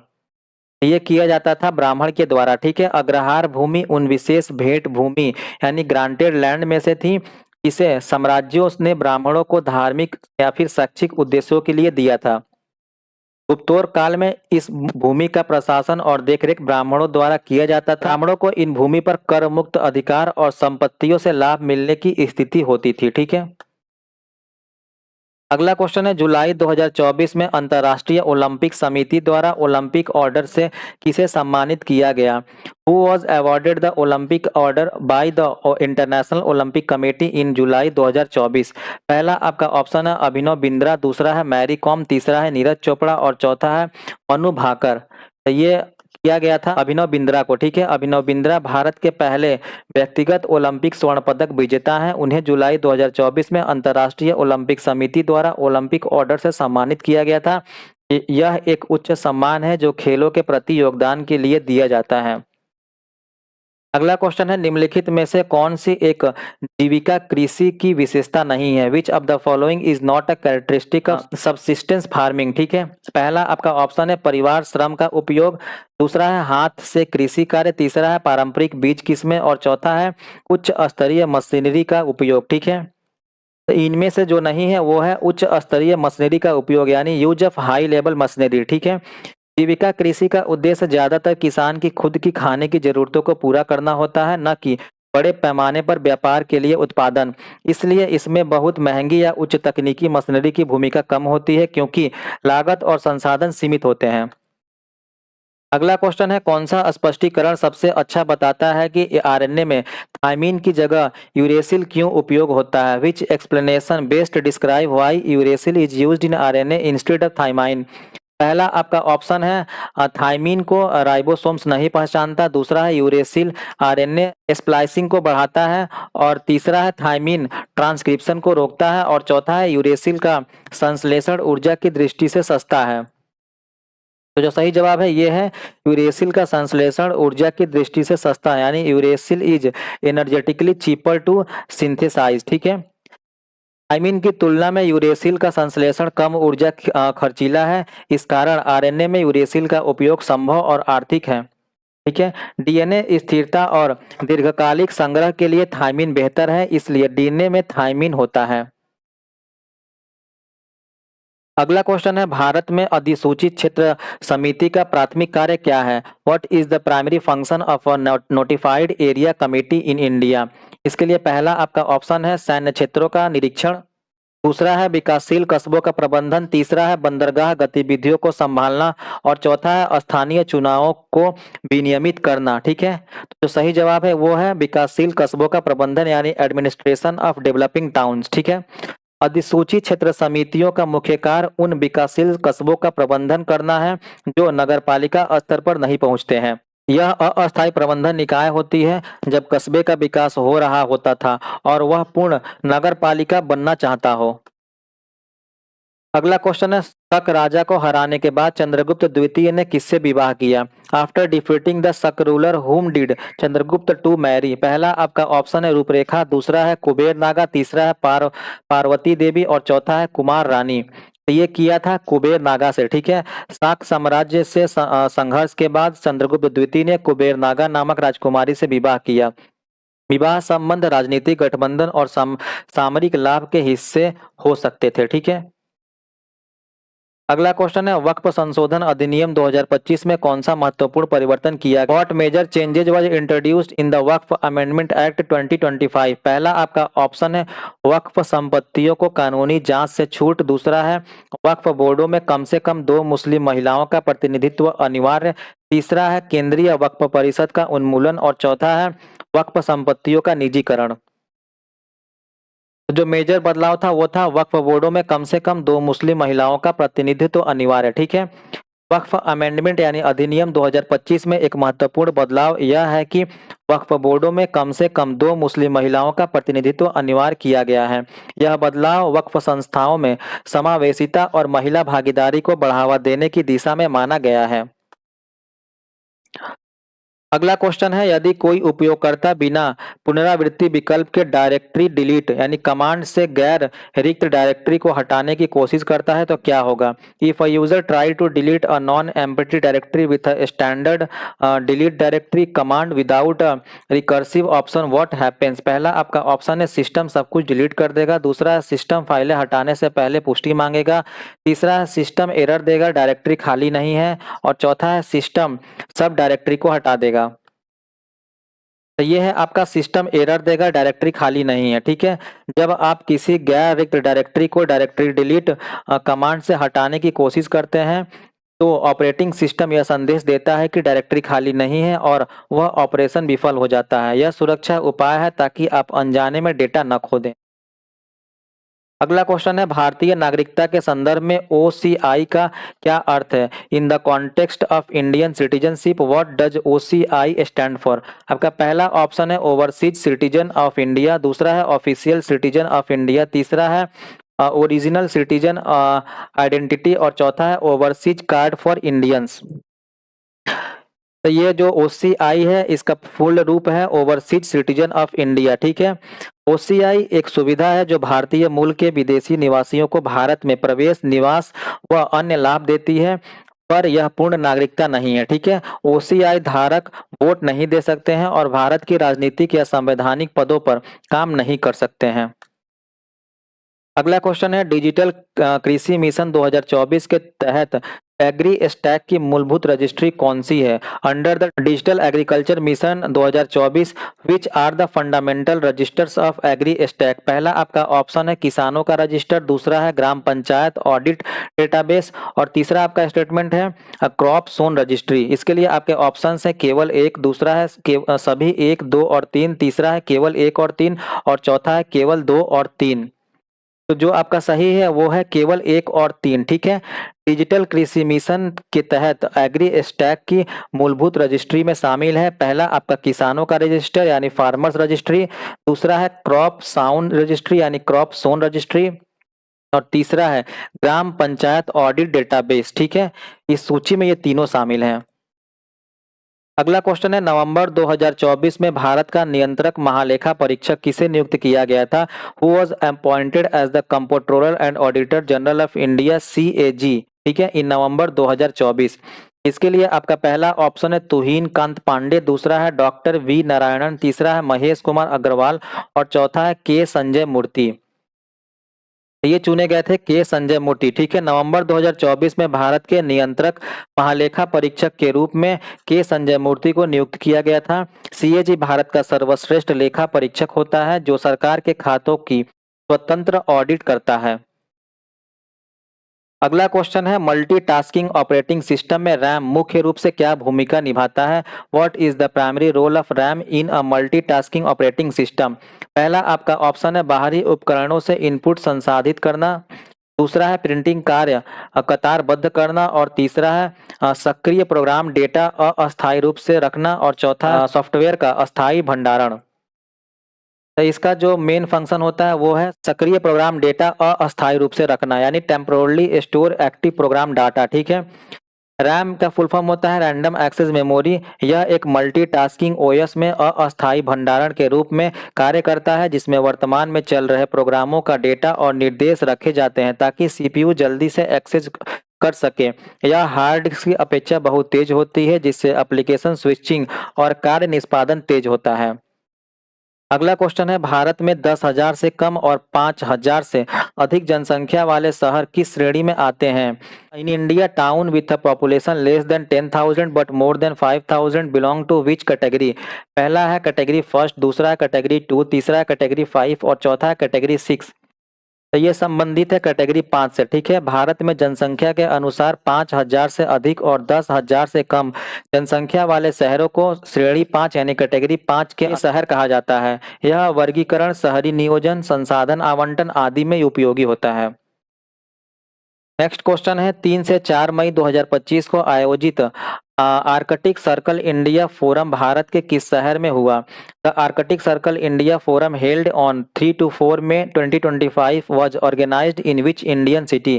S1: ये किया जाता था ब्राह्मण के द्वारा। ठीक है, अग्रहार भूमि उन विशेष भेंट भूमि यानी ग्रांटेड लैंड में से थी इसे साम्राज्यों ने ब्राह्मणों को धार्मिक या फिर शैक्षिक उद्देश्यों के लिए दिया था। गुप्तोर काल में इस भूमि का प्रशासन और देखरेख ब्राह्मणों द्वारा किया जाता था। ब्राह्मणों को इन भूमि पर कर मुक्त अधिकार और संपत्तियों से लाभ मिलने की स्थिति होती थी। ठीक है, अगला क्वेश्चन है, जुलाई 2024 में अंतर्राष्ट्रीय ओलंपिक समिति द्वारा ओलंपिक ऑर्डर से किसे सम्मानित किया गया? Who was awarded the Olympic order by the International Olympic Committee in July 2024? पहला आपका ऑप्शन है अभिनव बिंद्रा, दूसरा है मैरी कॉम, तीसरा है नीरज चोपड़ा और चौथा है मनु भाकर। तो ये किया गया था अभिनव बिंद्रा को। ठीक है, अभिनव बिंद्रा भारत के पहले व्यक्तिगत ओलंपिक स्वर्ण पदक विजेता हैं। उन्हें जुलाई 2024 में अंतर्राष्ट्रीय ओलंपिक समिति द्वारा ओलंपिक ऑर्डर से सम्मानित किया गया था। यह एक उच्च सम्मान है जो खेलों के प्रति योगदान के लिए दिया जाता है। अगला क्वेश्चन है, निम्नलिखित में से कौन सी एक जीविका कृषि की विशेषता नहीं है? Which of the following is not a characteristic of subsistence farming? ठीक है, पहला आपका ऑप्शन है परिवार श्रम का उपयोग, दूसरा है हाथ से कृषि कार्य, तीसरा है पारंपरिक बीज किस्में और चौथा है उच्च स्तरीय मशीनरी का उपयोग। ठीक है, तो इनमें से जो नहीं है वो है उच्च स्तरीय मशीनरी का उपयोग यानी use of high level machinery. ठीक है, जीविका कृषि का उद्देश्य ज्यादातर किसान की खुद की खाने की जरूरतों को पूरा करना होता है, न कि बड़े पैमाने पर व्यापार के लिए उत्पादन। इसलिए इसमें बहुत महंगी या उच्च तकनीकी मशीनरी की भूमिका कम होती है क्योंकि लागत और संसाधन सीमित होते हैं। अगला क्वेश्चन है, कौन सा स्पष्टीकरण सबसे अच्छा बताता है कि आरएनए में थाइमीन की जगह यूरेसिल क्यों उपयोग होता है? Which explanation best describe why uracil is used in RNA instead of thymine? पहला आपका ऑप्शन है थाइमीन को राइबोसोम्स नहीं पहचानता, दूसरा है यूरेसिल आरएनए स्प्लाइसिंग को बढ़ाता है और तीसरा है थाइमीन ट्रांसक्रिप्शन को रोकता है और चौथा है यूरेसिल का संश्लेषण ऊर्जा की दृष्टि से सस्ता है। तो जो सही जवाब है ये है यूरेसिल का संश्लेषण ऊर्जा की दृष्टि से सस्ता है यानी uracil is energetically cheaper to synthesize. ठीक है, थाइमीन की तुलना में यूरेसिल का संश्लेषण कम ऊर्जा खर्चीला है। इस कारण आरएनए में यूरेसिल का उपयोग संभव और आर्थिक है। ठीक है, डीएनए स्थिरता और दीर्घकालिक संग्रह के लिए थाइमीन बेहतर है, इसलिए डीएनए में थाइमीन होता है। अगला क्वेश्चन है, भारत में अधिसूचित क्षेत्र समिति का प्राथमिक कार्य क्या है? What is the primary function of a notified area committee in India? इसके लिए पहला आपका ऑप्शन है सैन्य क्षेत्रों का निरीक्षण, दूसरा है विकासशील कस्बों का प्रबंधन, तीसरा है बंदरगाह गतिविधियों को संभालना और चौथा है स्थानीय चुनावों को विनियमित करना। ठीक है, तो जो सही जवाब है वो है विकासशील कस्बों का प्रबंधन यानी एडमिनिस्ट्रेशन ऑफ डेवलपिंग टाउन्स। ठीक है, अधिसूचित क्षेत्र समितियों का मुख्य कार्य उन विकासशील कस्बों का प्रबंधन करना है जो नगरपालिका स्तर पर नहीं पहुंचते हैं। यह अस्थायी प्रबंधन निकाय होती है जब कस्बे का विकास हो रहा होता था और वह पूर्ण नगरपालिका बनना चाहता हो। अगला क्वेश्चन है, शक राजा को हराने के बाद चंद्रगुप्त द्वितीय ने किससे विवाह किया? After defeating the Shaka ruler whom did Chandragupta to marry? पहला आपका ऑप्शन है रूपरेखा, दूसरा है कुबेर नागा, तीसरा है पार्वती देवी और चौथा है कुमार रानी। ये किया था कुबेर नागा से। ठीक है, शाक साम्राज्य से संघर्ष के बाद चंद्रगुप्त द्वितीय ने कुबेर नागा नामक राजकुमारी से विवाह किया। विवाह संबंध राजनीतिक गठबंधन और सामरिक लाभ के हिस्से हो सकते थे। ठीक है, अगला क्वेश्चन है वक्फ संशोधन अधिनियम 2025 में कौन सा महत्वपूर्ण परिवर्तन किया गया? What major changes was introduced in the Waqf amendment act 2025? पहला आपका ऑप्शन है वक्फ संपत्तियों को कानूनी जांच से छूट, दूसरा है वक्फ बोर्डों में कम से कम 2 मुस्लिम महिलाओं का प्रतिनिधित्व अनिवार्य, तीसरा है केंद्रीय वक्फ परिषद का उन्मूलन और चौथा है वक्फ संपत्तियों का निजीकरण। जो मेजर बदलाव था वो था वक्फ बोर्डों में कम से कम 2 मुस्लिम महिलाओं का प्रतिनिधित्व अनिवार्य, ठीक है। वक्फ अमेंडमेंट यानी अधिनियम 2025 में एक महत्वपूर्ण बदलाव यह है कि वक्फ बोर्डों में कम से कम 2 मुस्लिम महिलाओं का प्रतिनिधित्व अनिवार्य किया गया है। यह बदलाव वक्फ संस्थाओं में समावेशिता और महिला भागीदारी को बढ़ावा देने की दिशा में माना गया है। अगला क्वेश्चन है यदि कोई उपयोगकर्ता बिना पुनरावृत्ति विकल्प के डायरेक्टरी डिलीट यानी कमांड से गैर रिक्त डायरेक्टरी को हटाने की कोशिश करता है तो क्या होगा? If a user try to delete a non empty directory with a standard delete directory command without recursive option what happens? पहला आपका ऑप्शन है सिस्टम सब कुछ डिलीट कर देगा, दूसरा है सिस्टम फाइलें हटाने से पहले पुष्टि मांगेगा, तीसरा है सिस्टम एरर देगा डायरेक्टरी खाली नहीं है और चौथा है सिस्टम सब डायरेक्टरी को हटा देगा। तो ये है आपका सिस्टम एरर देगा डायरेक्टरी खाली नहीं है, ठीक है। जब आप किसी गैर रिक्त डायरेक्टरी को डायरेक्टरी डिलीट कमांड से हटाने की कोशिश करते हैं तो ऑपरेटिंग सिस्टम यह संदेश देता है कि डायरेक्टरी खाली नहीं है और वह ऑपरेशन विफल हो जाता है। यह सुरक्षा उपाय है ताकि आप अनजाने में डेटा न खो दें। अगला क्वेश्चन है भारतीय नागरिकता के संदर्भ में ओसीआई का क्या अर्थ है? In the context of Indian citizenship what does OCI stand for? आपका पहला ऑप्शन है ओवरसीज सिटीजन ऑफ इंडिया, दूसरा है ऑफिशियल सिटीजन ऑफ इंडिया, तीसरा है ओरिजिनल सिटीजन आइडेंटिटी और चौथा है ओवरसीज कार्ड फॉर इंडियंस। तो ये जो ओसीआई है इसका फुल रूप है ओवरसीज सिटीजन ऑफ इंडिया, ठीक है। ओसीआई एक सुविधा है जो भारतीय मूल के विदेशी निवासियों को भारत में प्रवेश, निवास व अन्य लाभ देती है, पर यह पूर्ण नागरिकता नहीं है, ठीक है। ओसीआई धारक वोट नहीं दे सकते हैं और भारत की राजनीतिक या संवैधानिक पदों पर काम नहीं कर सकते हैं। अगला क्वेश्चन है डिजिटल कृषि मिशन 2024 के तहत एग्री स्टैक की मूलभूत रजिस्ट्री कौन सी है? Under the digital agriculture mission 2024 which are the fundamental registers of agri stack? पहला आपका ऑप्शन है किसानों का रजिस्टर, दूसरा है ग्राम पंचायत ऑडिट डेटाबेस और तीसरा आपका स्टेटमेंट है क्रॉप सोन रजिस्ट्री। इसके लिए आपके ऑप्शन है केवल एक, दूसरा है सभी 1, 2 और 3, तीसरा है केवल 1 और 3 और चौथा है केवल 2 और 3। तो जो आपका सही है वो है केवल 1 और 3, ठीक है। डिजिटल कृषि मिशन के तहत एग्री स्टैक की मूलभूत रजिस्ट्री में शामिल है पहला आपका किसानों का रजिस्टर यानी फार्मर्स रजिस्ट्री, दूसरा है क्रॉप साउंड रजिस्ट्री यानी क्रॉप सोन रजिस्ट्री और तीसरा है ग्राम पंचायत ऑडिट डेटाबेस, ठीक है। इस सूची में ये तीनों शामिल हैं। अगला क्वेश्चन है नवंबर 2024 में भारत का नियंत्रक महालेखा परीक्षक किसे नियुक्त किया गया था? Who was appointed as the controller and auditor general of India CAG, ठीक है, इन नवंबर 2024। इसके लिए आपका पहला ऑप्शन है तुहिन कांत पांडे, दूसरा है डॉक्टर वी नारायणन, तीसरा है महेश कुमार अग्रवाल और चौथा है के संजय मूर्ति। ये चुने गए थे के संजय मूर्ति, ठीक है। नवंबर 2024 में भारत के नियंत्रक महालेखा परीक्षक के रूप में के संजय मूर्ति को नियुक्त किया गया था। सीएजी भारत का सर्वश्रेष्ठ लेखा परीक्षक होता है जो सरकार के खातों की स्वतंत्र ऑडिट करता है। अगला क्वेश्चन है मल्टीटास्किंग ऑपरेटिंग सिस्टम में रैम मुख्य रूप से क्या भूमिका निभाता है? What is the primary role of RAM in a multitasking operating system? पहला आपका ऑप्शन है बाहरी उपकरणों से इनपुट संसाधित करना, दूसरा है प्रिंटिंग कार्य कतारबद्ध करना और तीसरा है सक्रिय प्रोग्राम डेटा अस्थायी रूप से रखना और चौथा सॉफ्टवेयर का अस्थायी भंडारण। तो इसका जो मेन फंक्शन होता है वो है सक्रिय प्रोग्राम डेटा अस्थायी रूप से रखना यानी temporarily store active program data, ठीक है। रैम का फुल फॉर्म होता है रैंडम एक्सेस मेमोरी। यह एक मल्टीटास्किंग ओएस में अस्थायी भंडारण के रूप में कार्य करता है जिसमें वर्तमान में चल रहे प्रोग्रामों का डेटा और निर्देश रखे जाते हैं ताकि सीपीयू जल्दी से एक्सेस कर सके। यह हार्ड डिस्क की अपेक्षा बहुत तेज होती है जिससे एप्लीकेशन स्विचिंग और कार्य निष्पादन तेज होता है। अगला क्वेश्चन है, भारत में 10,000 से कम और 5,000 से अधिक जनसंख्या वाले शहर किस श्रेणी में आते हैं? In India, town with a population less than 10,000 but more than 5,000 belong to which category? पहला है कैटेगरी फर्स्ट, दूसरा है कैटेगरी 2, तीसरा है कैटेगरी 5 और चौथा है कैटेगरी 6। तो ये संबंधित है कैटेगरी 5 से। ठीक है, भारत में जनसंख्या के अनुसार 5,000 से अधिक और 10,000 से कम जनसंख्या वाले शहरों को श्रेणी 5 यानी कैटेगरी 5 के शहर कहा जाता है। यह वर्गीकरण शहरी नियोजन, संसाधन आवंटन आदि में उपयोगी होता है। नेक्स्ट क्वेश्चन है, 3 से 4 मई 2025 को आयोजित Arctic Circle India Forum Bharat के किस शहर में हुआ? The Arctic Circle India Forum held on 3 to 4 May 2025 was organised in which Indian city?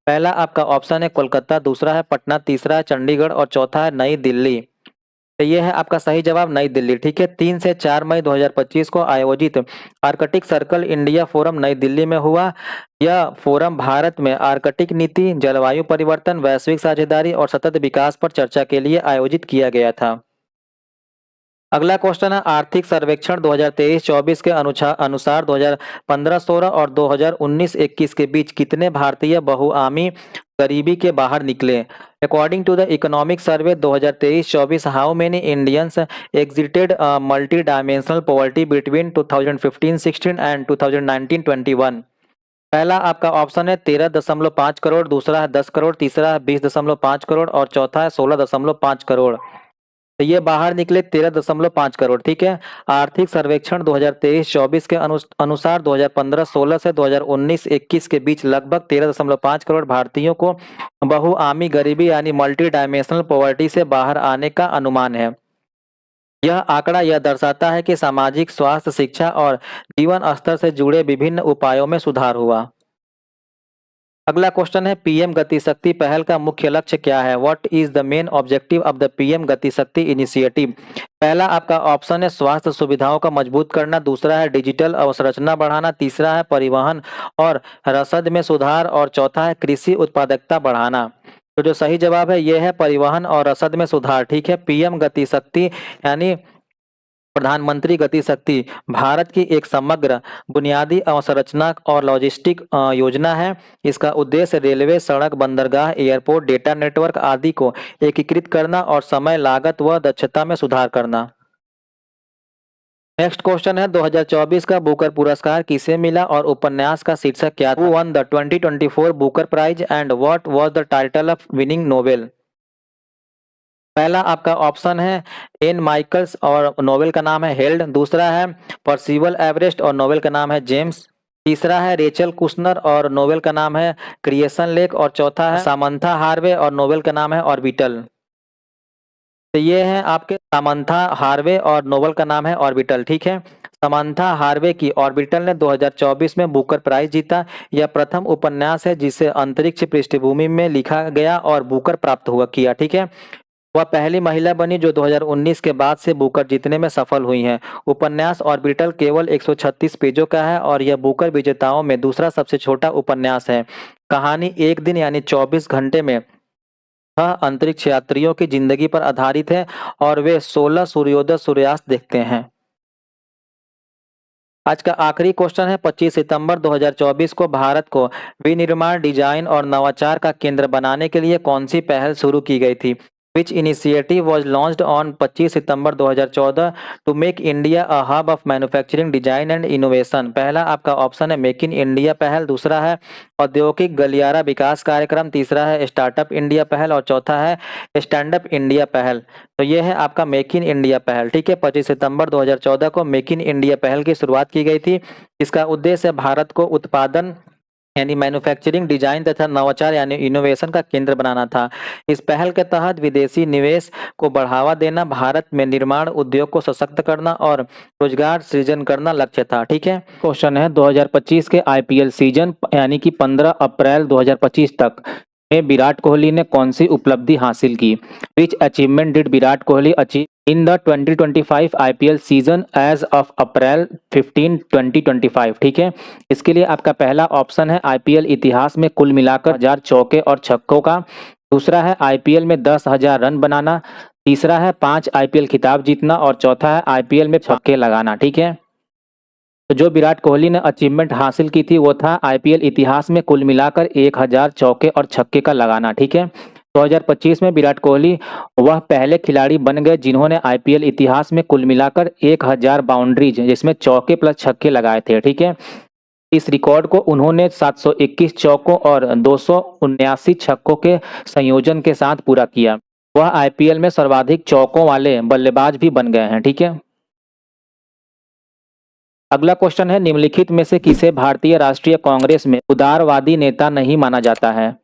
S1: पहला आपका ऑप्शन है कोलकाता, दूसरा है पटना, तीसरा है चंडीगढ़ और चौथा है नई दिल्ली। तो ये है आपका सही जवाब, नई दिल्ली। ठीक है, 3 से 4 मई 2025 को आयोजित आर्कटिक सर्कल इंडिया फोरम नई दिल्ली में हुआ। यह फोरम भारत में आर्कटिक नीति, जलवायु परिवर्तन, वैश्विक साझेदारी और सतत विकास पर चर्चा के लिए आयोजित किया गया था। अगला क्वेश्चन है, आर्थिक सर्वेक्षण 2023-24 के अनुसार 2015-16 और 2019-21 के बीच कितने भारतीय बहुआमी गरीबी के बाहर निकले? According to the economic survey 2023-24, how many Indians exited multi dimensional poverty between 2015-16 and 2019-21? पहला आपका ऑप्शन है 13.5 करोड़, दूसरा है 10 करोड़, तीसरा है 20.5 करोड़ और चौथा है 16.5 करोड़। तो ये बाहर निकले 13.5 करोड़। ठीक है, आर्थिक सर्वेक्षण 2023-24 के अनुसार 2015-16 से 2019-21 के बीच लगभग 13.5 करोड़ भारतीयों को बहुआमी गरीबी यानी मल्टी डायमेंशनल पॉवर्टी से बाहर आने का अनुमान है। यह आंकड़ा यह दर्शाता है कि सामाजिक, स्वास्थ्य, शिक्षा और जीवन स्तर से जुड़े विभिन्न उपायों में सुधार हुआ। अगला क्वेश्चन है, पीएम गति शक्ति पहल का मुख्य लक्ष्य क्या है? What is the main objective of the PM गति शक्ति इनिशिएटिव? पहला आपका ऑप्शन है स्वास्थ्य सुविधाओं का मजबूत करना, दूसरा है डिजिटल अवसंरचना बढ़ाना, तीसरा है परिवहन और रसद में सुधार और चौथा है कृषि उत्पादकता बढ़ाना। तो जो सही जवाब है ये है परिवहन और रसद में सुधार। ठीक है, पीएम गति शक्ति यानी प्रधानमंत्री गति शक्ति भारत की एक समग्र बुनियादी अवसंरचना और लॉजिस्टिक योजना है। इसका उद्देश्य रेलवे, सड़क, बंदरगाह, एयरपोर्ट, डेटा नेटवर्क आदि को एकीकृत करना और समय, लागत व दक्षता में सुधार करना। नेक्स्ट क्वेश्चन है, 2024 का बुकर पुरस्कार किसे मिला और उपन्यास का शीर्षक क्या था? Who won the 2024 Booker Prize and what was the title of winning novel? पहला आपका ऑप्शन है एन माइकल्स और नोवेल का नाम है हेल्ड, दूसरा है पर्सिवल एवरेस्ट और नोवेल का नाम है जेम्स, तीसरा है रेचल कुशनर और नोवेल का नाम है क्रिएशन लेक और चौथा है सामंथा हार्वे और नोवेल का नाम है ऑर्बिटल। तो ये है आपके सामंथा हार्वे और नोवेल का नाम है ऑर्बिटल। ठीक है, सामंथा हार्वे की ऑर्बिटल ने 2024 में बुकर प्राइज जीता। यह प्रथम उपन्यास है जिसे अंतरिक्ष पृष्ठभूमि में लिखा गया और बुकर प्राप्त हुआ किया। ठीक है, वह पहली महिला बनी जो 2019 के बाद से बुकर जीतने में सफल हुई हैं। उपन्यास ऑर्बिटल केवल 136 पेजों का है और यह बुकर विजेताओं में दूसरा सबसे छोटा उपन्यास है। कहानी एक दिन यानी 24 घंटे में 6 अंतरिक्ष यात्रियों की जिंदगी पर आधारित है और वे 16 सूर्योदय सूर्यास्त देखते हैं। आज का आखिरी क्वेश्चन है, 25 सितंबर 2024 को भारत को विनिर्माण, डिजाइन और नवाचार का केंद्र बनाने के लिए कौन सी पहल शुरू की गई थी? Which initiative was launched on 25 September 2014 to make India a hub of manufacturing, design and innovation? पहला आपका ऑप्शन है मेक इन इंडिया पहल, दूसरा है औद्योगिक गलियारा विकास कार्यक्रम, तीसरा है स्टार्टअप इंडिया पहल और चौथा है स्टैंड अप इंडिया पहल। तो ये है आपका मेक इन इंडिया पहल। ठीक है, 25 सितंबर 2014 को मेक इन इंडिया पहल की शुरुआत की गई थी। इसका उद्देश्य भारत को उत्पादन यानी मैन्युफैक्चरिंग, डिजाइन तथा नवाचार यानी इनोवेशन का केंद्र बनाना था। इस पहल के तहत विदेशी निवेश को बढ़ावा देना, भारत में निर्माण उद्योग को सशक्त करना और रोजगार सृजन करना लक्ष्य था। ठीक है, क्वेश्चन है 2025 के आईपीएल सीजन यानी कि 15 अप्रैल 2025 तक में विराट कोहली ने कौन सी उपलब्धि हासिल की? Which achievement did Virat Kohli achieve in the 2025 IPL season as of April 15, 2025? ठीक है, इसके लिए आपका पहला ऑप्शन है आईपीएल इतिहास में कुल मिलाकर 1000 चौके और छक्कों का, दूसरा है आईपीएल में 10,000 रन बनाना, तीसरा है 5 आईपीएल खिताब जीतना और चौथा है आईपीएल में छक्के लगाना। ठीक है, तो जो विराट कोहली ने अचीवमेंट हासिल की थी वो था आईपीएल इतिहास में कुल मिलाकर 1000 चौके और छक्के का लगाना, ठीक है। 2025 में विराट कोहली वह पहले खिलाड़ी बन गए जिन्होंने आईपीएल इतिहास में कुल मिलाकर 1000 बाउंड्रीज जिसमें चौके प्लस छक्के लगाए थे, ठीक है। इस रिकॉर्ड को उन्होंने 721 चौकों और 279 छक्कों के संयोजन के साथ पूरा किया। वह आईपीएल में सर्वाधिक चौकों वाले बल्लेबाज भी बन गए हैं, ठीक है। अगला क्वेश्चन है, निम्नलिखित में से किसे भारतीय राष्ट्रीय कांग्रेस में उदारवादी नेता नहीं माना जाता है?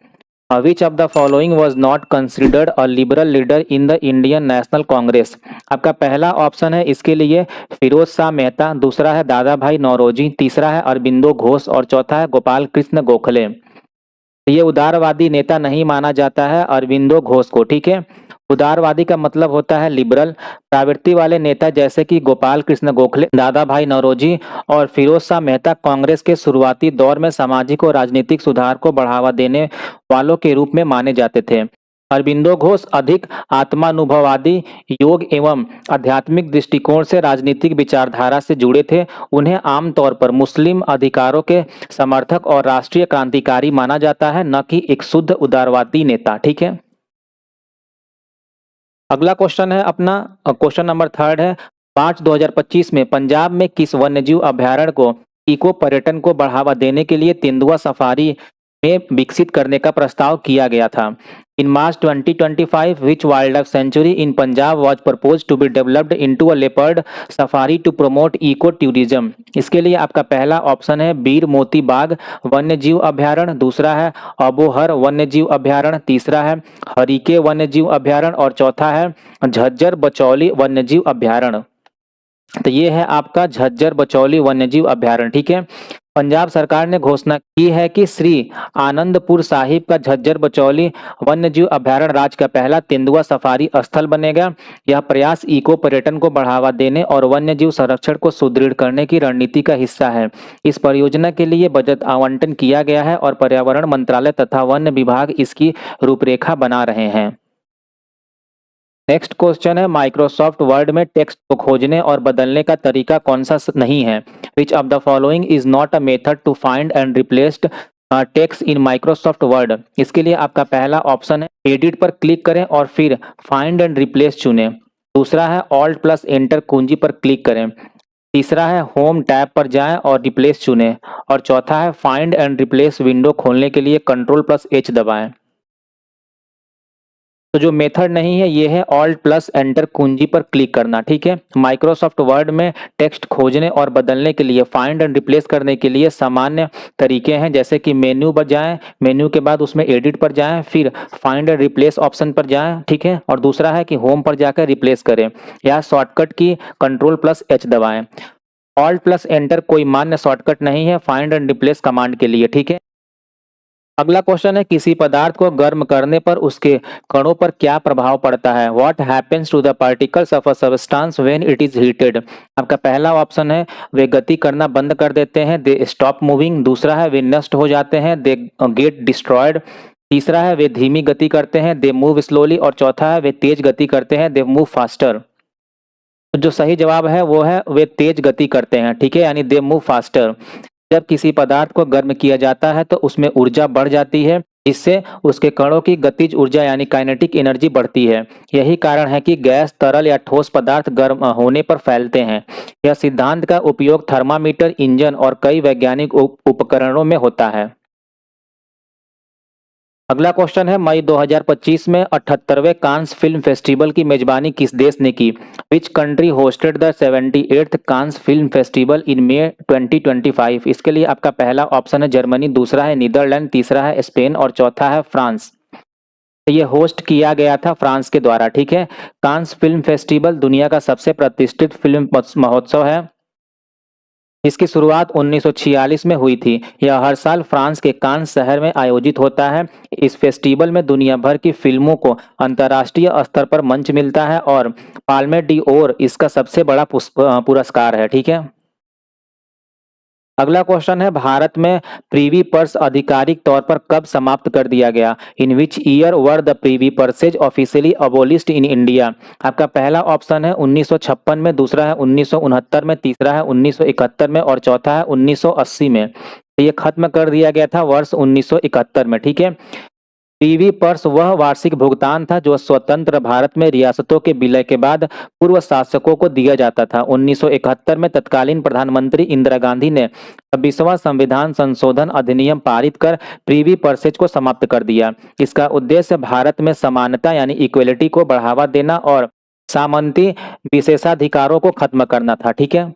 S1: Which of the following was not considered a liberal leader in the Indian National Congress? आपका पहला ऑप्शन है इसके लिए फिरोज शाह मेहता, दूसरा है दादा भाई नौरोजी, तीसरा है अरबिंदो घोष और चौथा है गोपाल कृष्ण गोखले। ये उदारवादी नेता नहीं माना जाता है अरबिंदो घोष को, ठीक है। उदारवादी का मतलब होता है लिबरल। प्रवृत्ति वाले नेता जैसे कि गोपाल कृष्ण गोखले, दादा भाई नौरोजी और फिरोज शाह मेहता कांग्रेस के शुरुआती दौर में सामाजिक और राजनीतिक सुधार को बढ़ावा देने वालों के रूप में माने जाते थे। अरबिंदो घोष अधिक आत्मानुभववादी, योग एवं आध्यात्मिक दृष्टिकोण से राजनीतिक विचारधारा से जुड़े थे। उन्हें आमतौर पर मुस्लिम अधिकारों के समर्थक और राष्ट्रीय क्रांतिकारी माना जाता है, न कि एक शुद्ध उदारवादी नेता, ठीक है। अगला क्वेश्चन है अपना क्वेश्चन नंबर 3 है, मार्च 2025 में पंजाब में किस वन्यजीव अभयारण्य को इको पर्यटन को बढ़ावा देने के लिए तेंदुआ सफारी में विकसित करने का प्रस्ताव किया गया था? In March 2025 which wildlife sanctuary in Punjab was propose to be developed into a leopard safari to promote eco tourism? इसके लिए आपका पहला ऑप्शन है बीर मोती बाग वन्यजीव अभयारण्य, दूसरा है अबोहर वन्यजीव अभयारण्य, तीसरा है हरिके वन्यजीव अभयारण्य और चौथा है झज्जर बचौली वन्यजीव अभयारण्य। तो ये है आपका झज्जर बचौली वन्यजीव अभयारण्य, ठीक है। पंजाब सरकार ने घोषणा की है कि श्री आनंदपुर साहिब का झज्जर बचौली वन्यजीव अभयारण्य राज्य का पहला तेंदुआ सफारी स्थल बनेगा। यह प्रयास इको पर्यटन को बढ़ावा देने और वन्यजीव संरक्षण को सुदृढ़ करने की रणनीति का हिस्सा है। इस परियोजना के लिए बजट आवंटन किया गया है और पर्यावरण मंत्रालय तथा वन विभाग इसकी रूपरेखा बना रहे हैं। नेक्स्ट क्वेश्चन है, माइक्रोसॉफ्ट वर्ड में टेक्स्ट को खोजने और बदलने का तरीका कौन सा नहीं है? Which of the following is not a method to find and replaced text in Microsoft Word? इसके लिए आपका पहला ऑप्शन है एडिट पर क्लिक करें और फिर फाइंड एंड रिप्लेस चुनें, दूसरा है ऑल्ट प्लस एंटर कुंजी पर क्लिक करें, तीसरा है होम टैब पर जाएं और रिप्लेस चुनें और चौथा है फाइंड एंड रिप्लेस विंडो खोलने के लिए कंट्रोल प्लस एच दबाएं। तो जो मेथड नहीं है ये है ऑल्ट प्लस एंटर कुंजी पर क्लिक करना, ठीक है। माइक्रोसॉफ्ट वर्ड में टेक्स्ट खोजने और बदलने के लिए फाइंड एंड रिप्लेस करने के लिए सामान्य तरीके हैं, जैसे कि मेन्यू पर जाएं, मेन्यू के बाद उसमें एडिट पर जाएं, फिर फाइंड एंड रिप्लेस ऑप्शन पर जाएं, ठीक है। और दूसरा है कि होम पर जाकर रिप्लेस करें या शॉर्टकट की कंट्रोल प्लस एच दबाएं। ऑल्ट प्लस एंटर कोई मान्य शॉर्टकट नहीं है फाइंड एंड रिप्लेस कमांड के लिए, ठीक है। अगला क्वेश्चन है, किसी पदार्थ को गर्म करने पर उसके कणों पर क्या प्रभाव पड़ता है? What happens to the particles of a substance when it is heated? आपका पहला ऑप्शन है वे गति करना बंद कर देते हैं, दे स्टॉप मूविंग, दूसरा है वे नष्ट हो जाते हैं, दे गेट डिस्ट्रॉयड, तीसरा है वे धीमी गति करते हैं, दे मूव स्लोली और चौथा है वे तेज गति करते हैं, दे मूव फास्टर। तो जो सही जवाब है वो है वे तेज गति करते हैं, ठीक है, यानी दे मूव फास्टर। जब किसी पदार्थ को गर्म किया जाता है तो उसमें ऊर्जा बढ़ जाती है, इससे उसके कणों की गतिज ऊर्जा यानी काइनेटिक एनर्जी बढ़ती है। यही कारण है कि गैस, तरल या ठोस पदार्थ गर्म होने पर फैलते हैं। यह सिद्धांत का उपयोग थर्मामीटर, इंजन और कई वैज्ञानिक उपकरणों में होता है। अगला क्वेश्चन है, मई 2025 में 78वें कांस फिल्म फेस्टिवल की मेजबानी किस देश ने की? Which country hosted the 78th Cannes film festival in May 2025? इसके लिए आपका पहला ऑप्शन है जर्मनी, दूसरा है नीदरलैंड, तीसरा है स्पेन और चौथा है फ्रांस। ये होस्ट किया गया था फ्रांस के द्वारा, ठीक है। कांस फिल्म फेस्टिवल दुनिया का सबसे प्रतिष्ठित फिल्म महोत्सव है। इसकी शुरुआत 1946 में हुई थी। यह हर साल फ्रांस के कांस शहर में आयोजित होता है। इस फेस्टिवल में दुनिया भर की फिल्मों को अंतर्राष्ट्रीय स्तर पर मंच मिलता है और पाल्मे डी ओर इसका सबसे बड़ा पुरस्कार है, ठीक है। अगला क्वेश्चन है, भारत में प्रीवी पर्स आधिकारिक तौर पर कब समाप्त कर दिया गया? In which year were the privy purses officially abolished in India? आपका पहला ऑप्शन है 1956 में, दूसरा है 1969 में, तीसरा है 1971 में और चौथा है 1980 में। तो ये खत्म कर दिया गया था वर्ष 1971 में। ठीक है, पीवी पर्स वह वार्षिक भुगतान था जो स्वतंत्र भारत में रियासतों के विलय के बाद पूर्व शासकों को दिया जाता था। 1971 में तत्कालीन प्रधानमंत्री इंदिरा गांधी ने 26वां संविधान संशोधन अधिनियम पारित कर प्रीवी पर्सेज को समाप्त कर दिया। इसका उद्देश्य भारत में समानता यानी इक्वलिटी को बढ़ावा देना और सामंती विशेषाधिकारों को खत्म करना था। ठीक है,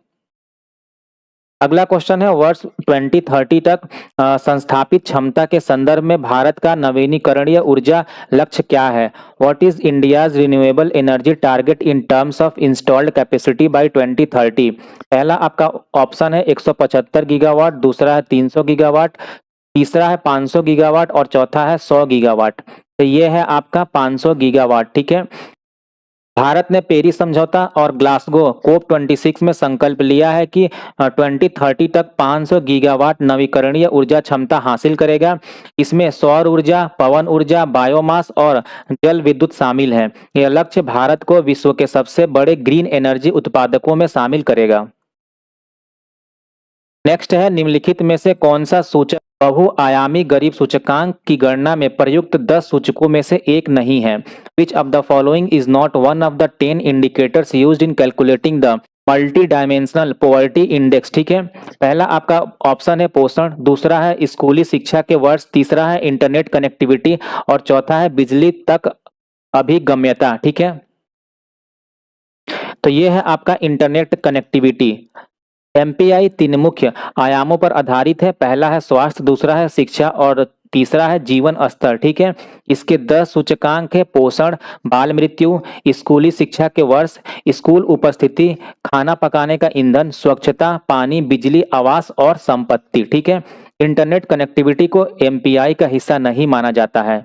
S1: अगला क्वेश्चन है, वर्ष 2030 तक संस्थापित क्षमता के संदर्भ में भारत का नवीनीकरणीय ऊर्जा लक्ष्य क्या है? What is India's renewable energy target in terms of installed capacity by 2030? पहला आपका ऑप्शन है 175 गीगावाट, दूसरा है 300 गीगावाट, तीसरा है 500 गीगावाट और चौथा है 100 गीगावाट। तो ये है आपका 500 गीगावाट। ठीक है, भारत ने पेरिस समझौता और ग्लासगो COP26 में संकल्प लिया है कि 2030 तक 500 गीगावाट नवीकरणीय ऊर्जा क्षमता हासिल करेगा। इसमें सौर ऊर्जा, पवन ऊर्जा, बायोमास और जल विद्युत शामिल है। यह लक्ष्य भारत को विश्व के सबसे बड़े ग्रीन एनर्जी उत्पादकों में शामिल करेगा। नेक्स्ट है, निम्नलिखित में से कौन सा सूचक बहुआयामी गरीब सूचकांक की गणना में प्रयुक्त 10 सूचकों में से एक नहीं है? Which of the following is not one of the 10 indicators used in calculating the multi dimensional poverty index? ठीक है, पहला आपका ऑप्शन है पोषण, दूसरा है स्कूली शिक्षा के वर्ष, तीसरा है इंटरनेट कनेक्टिविटी और चौथा है बिजली तक अभिगम्यता। ठीक है, तो ये है आपका इंटरनेट कनेक्टिविटी। एमपीआई 3 मुख्य आयामों पर आधारित है। पहला है स्वास्थ्य, दूसरा है शिक्षा और तीसरा है जीवन स्तर। ठीक है, इसके 10 सूचकांक है पोषण, बाल मृत्यु, स्कूली शिक्षा के वर्ष, स्कूल उपस्थिति, खाना पकाने का ईंधन, स्वच्छता, पानी, बिजली, आवास और संपत्ति। ठीक है, इंटरनेट कनेक्टिविटी को एमपीआई का हिस्सा नहीं माना जाता है।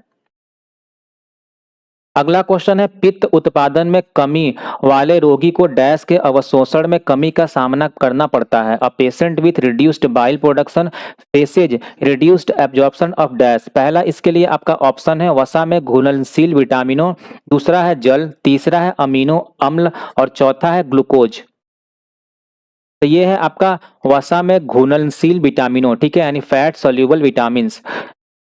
S1: अगला क्वेश्चन है, पित्त उत्पादन में कमी वाले रोगी को डैश के अवशोषण में कमी का सामना करना पड़ता है। A patient with reduced bile production faces reduced absorption of dash. पहला इसके लिए आपका ऑप्शन है वसा में घुलनशील विटामिनों, दूसरा है जल, तीसरा है अमीनो अम्ल और चौथा है ग्लूकोज। तो ये है आपका वसा में घुलनशील विटामिनों। ठीक है, यानी फैट सोल्यूबल विटामिन्स।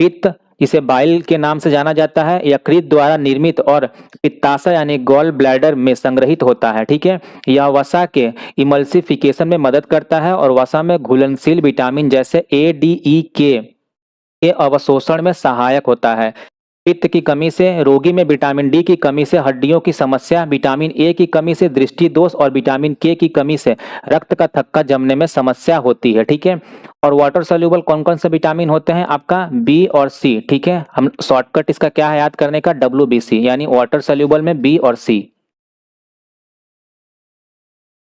S1: पित्त, इसे बाइल के नाम से जाना जाता है, यकृत द्वारा निर्मित और पित्ताशय यानी गॉल ब्लैडर में संग्रहित होता है। ठीक है, यह वसा के इमल्सिफिकेशन में मदद करता है और वसा में घुलनशील विटामिन जैसे ए, डी, ई के अवशोषण में सहायक होता है। पित्त की कमी से रोगी में विटामिन डी की कमी से हड्डियों की समस्या, विटामिन ए की कमी से दृष्टि दोष और विटामिन के की कमी से रक्त का थक्का जमने में समस्या होती है। ठीक है, और वाटर सोल्यूबल कौन कौन से विटामिन होते हैं? आपका बी और सी। ठीक है, हम शॉर्टकट इसका क्या है याद करने का? WBC, यानी वाटर सोल्यूबल में बी और सी।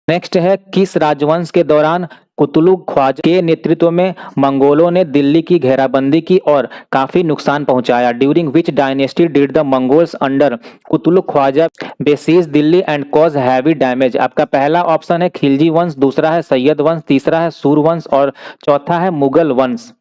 S1: नेक्स्ट है, किस राजवंश के दौरान कुतुलुक ख्वाजा के नेतृत्व में मंगोलों ने दिल्ली की घेराबंदी की और काफी नुकसान पहुंचाया? During which dynasty did the Mongols under Kutlugh Khwaja besiege Delhi and cause heavy damage? आपका पहला ऑप्शन है खिलजी वंश, दूसरा है सैयद वंश, तीसरा है सूर वंश और चौथा है मुगल वंश।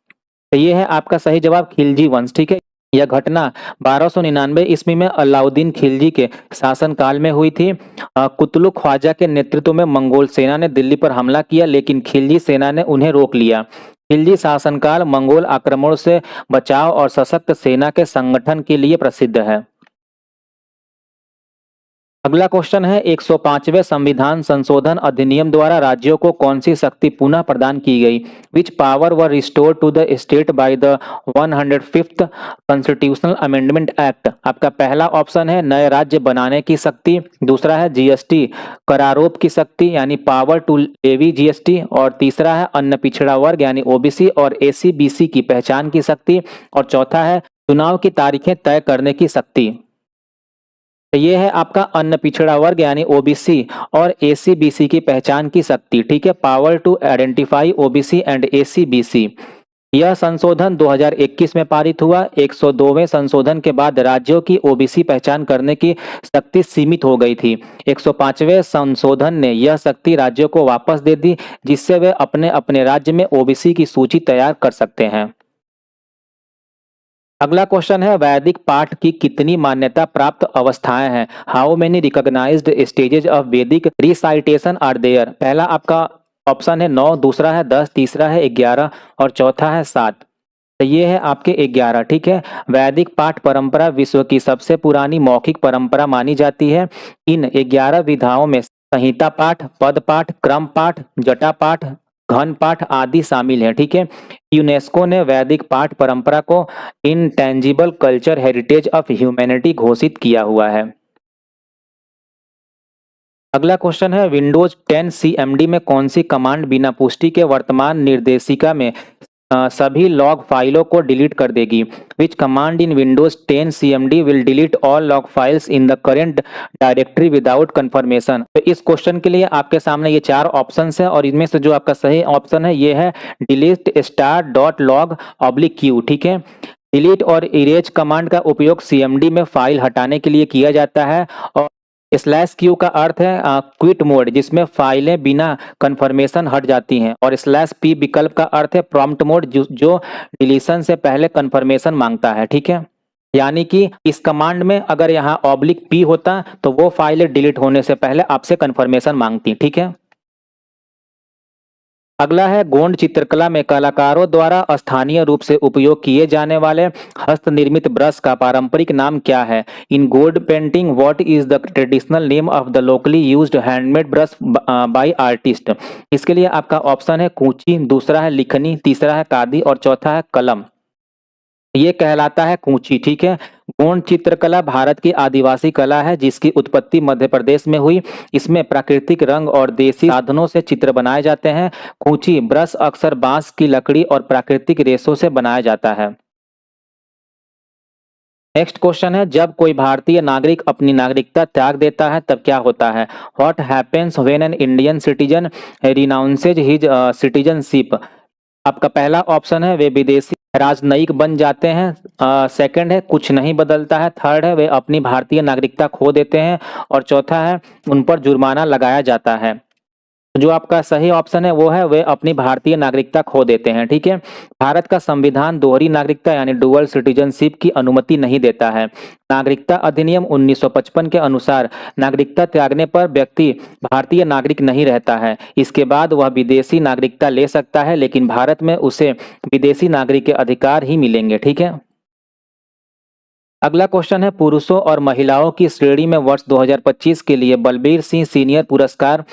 S1: तो ये है आपका सही जवाब खिलजी वंश। ठीक है, यह घटना 1299 ईस्वी में अलाउद्दीन खिलजी के शासनकाल में हुई थी। कुतलुक ख्वाजा के नेतृत्व में मंगोल सेना ने दिल्ली पर हमला किया, लेकिन खिलजी सेना ने उन्हें रोक लिया। खिलजी शासनकाल मंगोल आक्रमणों से बचाव और सशक्त सेना के संगठन के लिए प्रसिद्ध है। अगला क्वेश्चन है, 105वें संविधान संशोधन अधिनियम द्वारा राज्यों को कौन सी शक्ति पुनः प्रदान की गई? Which power were restored to the state by the 105th constitutional amendment act? आपका पहला ऑप्शन है नए राज्य बनाने की शक्ति, दूसरा है जीएसटी करारोप की शक्ति यानी पावर टू लेवी जीएसटी और तीसरा है अन्न पिछड़ा वर्ग यानी ओबीसी और एसीबीसी की पहचान की शक्ति और चौथा है चुनाव की तारीखें तय करने की शक्ति। ये है आपका अन्न पिछड़ा वर्ग यानी ओबीसी और एसीबीसी की पहचान की शक्ति। ठीक है, power to identify OBC and SEBC. यह संशोधन 2021 में पारित हुआ। 102वें संशोधन के बाद राज्यों की ओबीसी पहचान करने की शक्ति सीमित हो गई थी। 105वें संशोधन ने यह शक्ति राज्यों को वापस दे दी, जिससे वे अपने अपने राज्य में ओबीसी की सूची तैयार कर सकते हैं। अगला क्वेश्चन है, वैदिक पाठ की कितनी मान्यता प्राप्त अवस्थाएं हैं? How many recognized stages of Vedic recitation are there? पहला आपका ऑप्शन है 9, दूसरा है 10, तीसरा है 11 और चौथा है 7। तो ये है आपके 11, ठीक है। वैदिक पाठ परंपरा विश्व की सबसे पुरानी मौखिक परंपरा मानी जाती है। इन 11 विधाओं में संहिता पाठ, पद पाठ, क्रम पाठ, जटा पाठ, घन पाठ आदि शामिल है, ठीक है। यूनेस्को ने वैदिक पाठ परंपरा को intangible culture heritage of humanity घोषित किया हुआ है। अगला क्वेश्चन है, विंडोज 10 सीएमडी में कौन सी कमांड बिना पुष्टि के वर्तमान निर्देशिका में सभी लॉग फाइलों को डिलीट कर देगी? विच command in Windows 10 CMD will delete all log files in the current directory without confirmation? तो इस क्वेश्चन के लिए आपके सामने ये 4 ऑप्शंस है और इनमें से जो आपका सही ऑप्शन है ये है डिलीट *log/q, ठीक है। डिलीट और इरेज कमांड का उपयोग सीएमडी में फाइल हटाने के लिए किया जाता है और /q का अर्थ है क्विट मोड, जिसमें फाइलें बिना कन्फर्मेशन हट जाती हैं, और /p विकल्प का अर्थ है प्रॉम्प्ट मोड, जो डिलीशन से पहले कन्फर्मेशन मांगता है, ठीक है। यानी कि इस कमांड में अगर यहाँ /p होता तो वो फाइलें डिलीट होने से पहले आपसे कन्फर्मेशन मांगती, ठीक है। अगला है, गोंड चित्रकला में कलाकारों द्वारा स्थानीय रूप से उपयोग किए जाने वाले हस्तनिर्मित ब्रश का पारंपरिक नाम क्या है? In Gond painting what is the traditional name of the locally used handmade brush by artist? इसके लिए आपका ऑप्शन है कूची, दूसरा है लिखनी, तीसरा है कादी और चौथा है कलम। ये कहलाता है कूची, ठीक है। गोंड चित्रकला भारत की आदिवासी कला है जिसकी उत्पत्ति मध्य प्रदेश में हुई। इसमें प्राकृतिक रंग और देसी साधनों से चित्र बनाए जाते हैं। कूची ब्रश अक्सर बांस की लकड़ी और प्राकृतिक रेशों से बनाया जाता है। नेक्स्ट क्वेश्चन है, जब कोई भारतीय नागरिक अपनी नागरिकता त्याग देता है तब क्या होता है? What happens when an Indian citizen renounces his citizenship? आपका पहला ऑप्शन है वे विदेशी राजनयिक बन जाते हैं, सेकंड है कुछ नहीं बदलता है, थर्ड है वे अपनी भारतीय नागरिकता खो देते हैं और चौथा है उन पर जुर्माना लगाया जाता है। जो आपका सही ऑप्शन है वो है वे अपनी भारतीय नागरिकता खो देते हैं, ठीक है। भारत का संविधान दोहरी नागरिकता यानी डुअल सिटीजनशिप की अनुमति नहीं देता है। नागरिकता अधिनियम 1955 के अनुसार नागरिकता त्यागने पर व्यक्ति भारतीय नागरिक नहीं रहता है। इसके बाद वह विदेशी नागरिकता ले सकता है, लेकिन भारत में उसे विदेशी नागरिक के अधिकार ही मिलेंगे, ठीक है। अगला क्वेश्चन है, पुरुषों और महिलाओं की श्रेणी में वर्ष 2025 के लिए बलबीर सिंह सीनियर पुरस्कार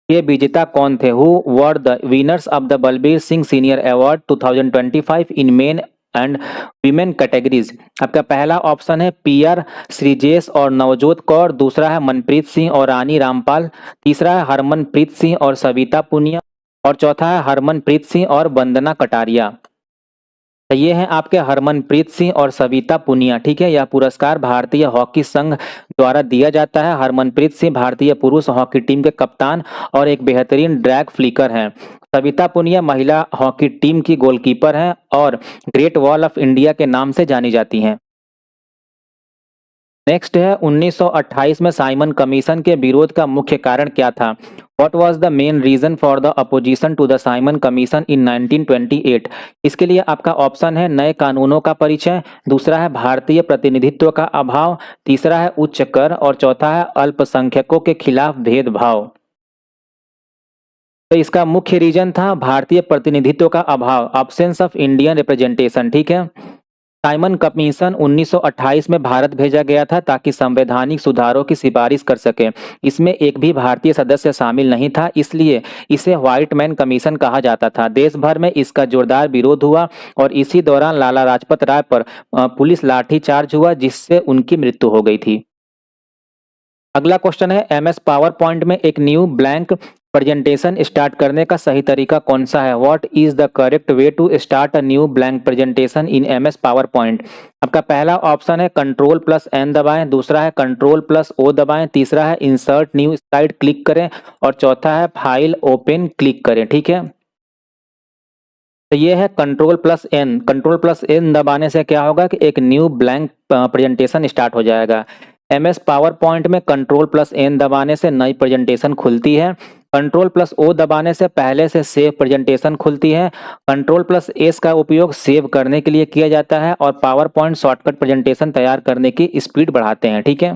S1: के विजेता कौन थे? Who were the winners of the Balbir Singh senior award 2025 in main and women categories? आपका पहला ऑप्शन है PR श्रीजेश और नवजोत कौर, दूसरा है मनप्रीत सिंह और रानी रामपाल, तीसरा है हरमनप्रीत सिंह और सविता पुनिया और चौथा है हरमनप्रीत सिंह और वंदना कटारिया। तो ये हैं आपके हरमनप्रीत सिंह और सविता पुनिया, ठीक है। यह पुरस्कार भारतीय हॉकी संघ द्वारा दिया जाता है। हरमनप्रीत सिंह भारतीय पुरुष हॉकी टीम के कप्तान और एक बेहतरीन ड्रैग फ्लिकर हैं। सविता पुनिया महिला हॉकी टीम की गोलकीपर हैं और ग्रेट वॉल ऑफ इंडिया के नाम से जानी जाती हैं। नेक्स्ट है, 1928 में साइमन कमीशन के विरोध का मुख्य कारण क्या था? What was the main reason for the opposition to the Simon Commission in 1928? इसके लिए आपका ऑप्शन है नए कानूनों का परिचय, दूसरा है भारतीय प्रतिनिधित्व का अभाव, तीसरा है उच्च कर और चौथा है अल्पसंख्यकों के खिलाफ भेदभाव। तो इसका मुख्य रीजन था भारतीय प्रतिनिधित्व का अभाव, absence ऑफ इंडियन रिप्रेजेंटेशन, ठीक है। साइमन कमीशन 1928 में भारत भेजा गया था ताकि संवैधानिक सुधारों की सिफारिश कर सके। इसमें एक भी भारतीय सदस्य शामिल नहीं था, इसलिए इसे व्हाइट मैन कमीशन कहा जाता था। देश भर में इसका जोरदार विरोध हुआ और इसी दौरान लाला लाजपत राय पर पुलिस लाठीचार्ज हुआ, जिससे उनकी मृत्यु हो गई थी। अगला क्वेश्चन है, MS पावर पॉइंट में एक न्यू ब्लैंक प्रेजेंटेशन स्टार्ट करने का सही तरीका कौन सा है? What is the correct way to start a new blank presentation in MS PowerPoint? आपका पहला ऑप्शन है Ctrl+N दबाएं, दूसरा है Ctrl+O दबाएं, तीसरा है इंसर्ट न्यू स्लाइड क्लिक करें और चौथा है फाइल ओपन क्लिक करें, ठीक है। तो ये है कंट्रोल प्लस एन दबाने से क्या होगा कि एक न्यू ब्लैंक प्रेजेंटेशन स्टार्ट हो जाएगा। एमएस पावर पॉइंट में कंट्रोल प्लस एन दबाने से नई प्रेजेंटेशन खुलती है। कंट्रोल प्लस ओ दबाने से पहले से सेव प्रेजेंटेशन खुलती है। कंट्रोल प्लस एस का उपयोग सेव करने के लिए किया जाता है और पावर पॉइंट शॉर्टकट प्रेजेंटेशन तैयार करने की स्पीड बढ़ाते हैं। ठीक है।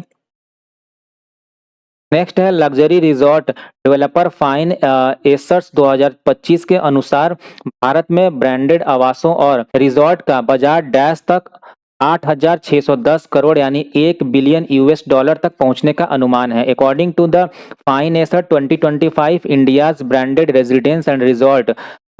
S1: नेक्स्ट है लग्जरी रिजॉर्ट डेवलपर फाइन एसर्ट्स 2025 के अनुसार भारत में ब्रांडेड आवासों और रिजॉर्ट का बाजार डैश तक 8,610 करोड़ यानी 1 बिलियन यूएस डॉलर तक पहुंचने का अनुमान है। According to the fine assert 2025 India's branded residence and resort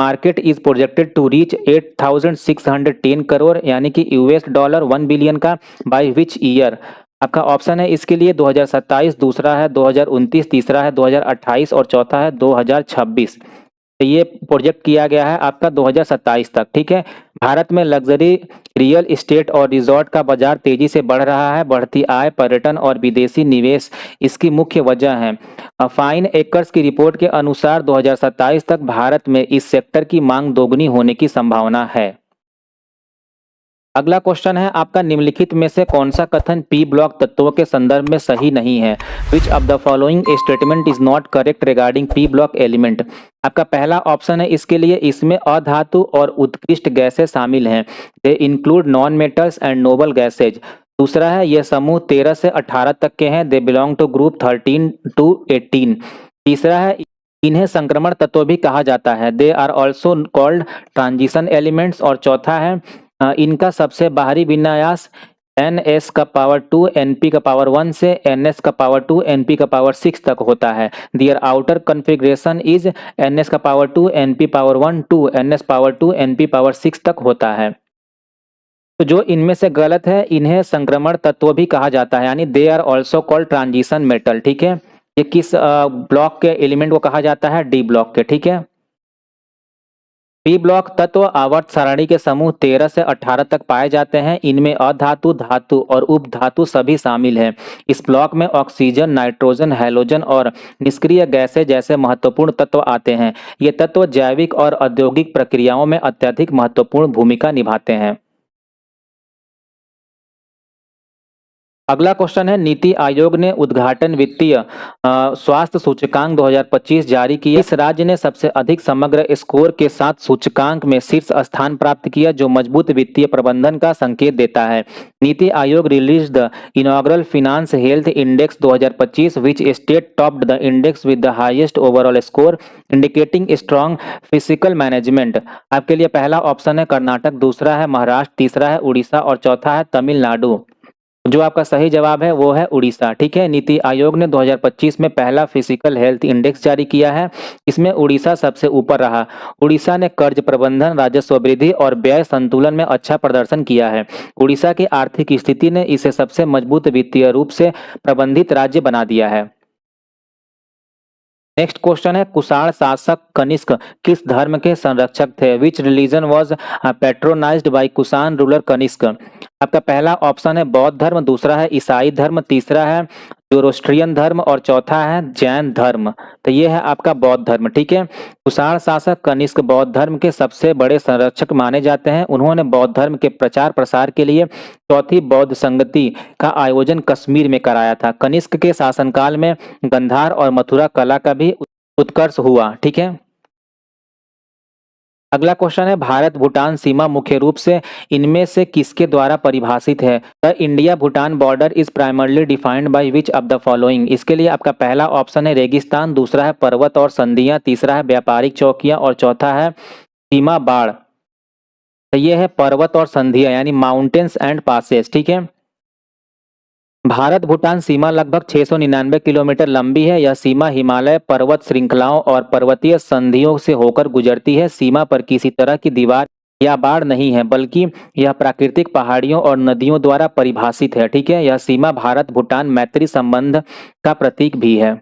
S1: market is projected to reach 8,610 crore यानी कि यूएस डॉलर 1 बिलियन का बाय विच ईयर। आपका ऑप्शन है इसके लिए 2027, दूसरा है 2029, तीसरा है 2028 और चौथा है 2026। तो ये प्रोजेक्ट किया गया है आपका 2027 तक। ठीक है। भारत में लग्जरी रियल एस्टेट और रिजॉर्ट का बाजार तेजी से बढ़ रहा है। बढ़ती आय, पर्यटन और विदेशी निवेश इसकी मुख्य वजह है। फाइन एकर्स की रिपोर्ट के अनुसार 2027 तक भारत में इस सेक्टर की मांग दोगुनी होने की संभावना है। अगला क्वेश्चन है आपका निम्नलिखित में से कौन सा कथन पी ब्लॉक तत्वों के संदर्भ में सही नहीं है। Which of the following statement is not correct regarding P block element. आपका पहला ऑप्शन है इसके लिए इसमें अधातु और उत्कृष्ट गैसें शामिल हैं। They include non metals and noble gases. दूसरा है यह समूह 13 से 18 तक के हैं। They belong to group 13 to 18। तीसरा है इन्हें संक्रमण तत्व भी कहा जाता है। They are also called transition elements. और चौथा है इनका सबसे बाहरी विन्यास NS का पावर 2 NP का पावर 1 से NS का पावर 2 NP का पावर 6 तक होता है। दियर आउटर कॉन्फ़िगरेशन इज NS का power 2 NP power 1 to NS power 2 NP power 6 तक होता है। तो जो इनमें से गलत है इन्हें संक्रमण तत्व भी कहा जाता है यानी they are also called transition metal. ठीक है। ये किस ब्लॉक के एलिमेंट को कहा जाता है? डी ब्लॉक के। ठीक है। पी ब्लॉक तत्व आवर्त सारणी के समूह 13 से 18 तक पाए जाते हैं। इनमें अधातु, धातु और उपधातु सभी शामिल हैं। इस ब्लॉक में ऑक्सीजन, नाइट्रोजन, हैलोजन और निष्क्रिय गैसें जैसे महत्वपूर्ण तत्व आते हैं। ये तत्व जैविक और औद्योगिक प्रक्रियाओं में अत्यधिक महत्वपूर्ण भूमिका निभाते हैं। अगला क्वेश्चन है नीति आयोग ने उद्घाटन वित्तीय स्वास्थ्य सूचकांक 2025 जारी किया। इस राज्य ने सबसे अधिक समग्र स्कोर के साथ सूचकांक में शीर्ष स्थान प्राप्त किया जो मजबूत वित्तीय प्रबंधन का संकेत देता है। NITI Aayog release the inaugural finance health index 2025 which state topped the index with the highest overall score indicating strong physical management. आपके लिए पहला ऑप्शन है कर्नाटक, दूसरा है महाराष्ट्र, तीसरा है उड़ीसा और चौथा है तमिलनाडु। जो आपका सही जवाब है वो है उड़ीसा। ठीक है। नीति आयोग ने 2025 में पहला फिजिकल हेल्थ इंडेक्स जारी किया है। इसमें उड़ीसा सबसे ऊपर रहा। उड़ीसा ने कर्ज प्रबंधन, राजस्व वृद्धि और व्यय संतुलन में अच्छा प्रदर्शन किया है। उड़ीसा की आर्थिक स्थिति ने इसे सबसे मजबूत वित्तीय रूप से प्रबंधित राज्य बना दिया है। नेक्स्ट क्वेश्चन है कुषाण शासक कनिष्क किस धर्म के संरक्षक थे? Which religion was patronized by Kushan ruler Kanishka. आपका पहला ऑप्शन है बौद्ध धर्म, दूसरा है ईसाई धर्म, तीसरा है ज़ोरोस्ट्रियन धर्म और चौथा है जैन धर्म। तो ये है आपका बौद्ध धर्म। ठीक है। कुषाण शासक कनिष्क बौद्ध धर्म के सबसे बड़े संरक्षक माने जाते हैं। उन्होंने बौद्ध धर्म के प्रचार प्रसार के लिए चौथी बौद्ध संगति का आयोजन कश्मीर में कराया था। कनिष्क के शासनकाल में गंधार और मथुरा कला का भी उत्कर्ष हुआ। ठीक है। अगला क्वेश्चन है भारत भूटान सीमा मुख्य रूप से इनमें से किसके द्वारा परिभाषित है? The India Bhutan border is primarily defined by which of the following. इसके लिए आपका पहला ऑप्शन है रेगिस्तान, दूसरा है पर्वत और संधियां, तीसरा है व्यापारिक चौकियां और चौथा है सीमा बाढ़। तो ये है पर्वत और संधियां यानी माउंटेन्स एंड पासेस। ठीक है। भारत भूटान सीमा लगभग 699 किलोमीटर लंबी है। यह सीमा हिमालय पर्वत श्रृंखलाओं और पर्वतीय संधियों से होकर गुजरती है। सीमा पर किसी तरह की दीवार या बाढ़ नहीं है बल्कि यह प्राकृतिक पहाड़ियों और नदियों द्वारा परिभाषित है। ठीक है। यह सीमा भारत भूटान मैत्री संबंध का प्रतीक भी है।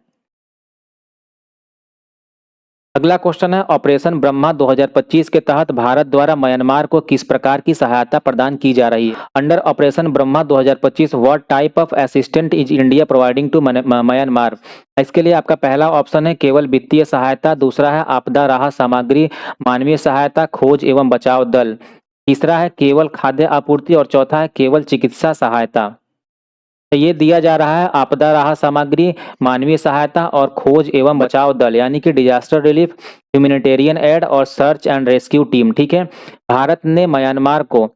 S1: अगला क्वेश्चन है ऑपरेशन ब्रह्मा 2025 के तहत भारत द्वारा म्यांमार को किस प्रकार की सहायता प्रदान की जा रही है। Under operation Brahma 2025 what type of assistant is India providing to Myanmar. इसके लिए आपका पहला ऑप्शन है केवल वित्तीय सहायता, दूसरा है आपदा राहत सामग्री, मानवीय सहायता, खोज एवं बचाव दल, तीसरा है केवल खाद्य आपूर्ति और चौथा है केवल चिकित्सा सहायता। तो ये दिया जा रहा है आपदा राहत सामग्री, मानवीय सहायता और खोज एवं बचाव दल यानी कि डिजास्टर रिलीफ, ह्यूमैनिटेरियन एड और सर्च एंड रेस्क्यू टीम। ठीक है, भारत ने म्यांमार को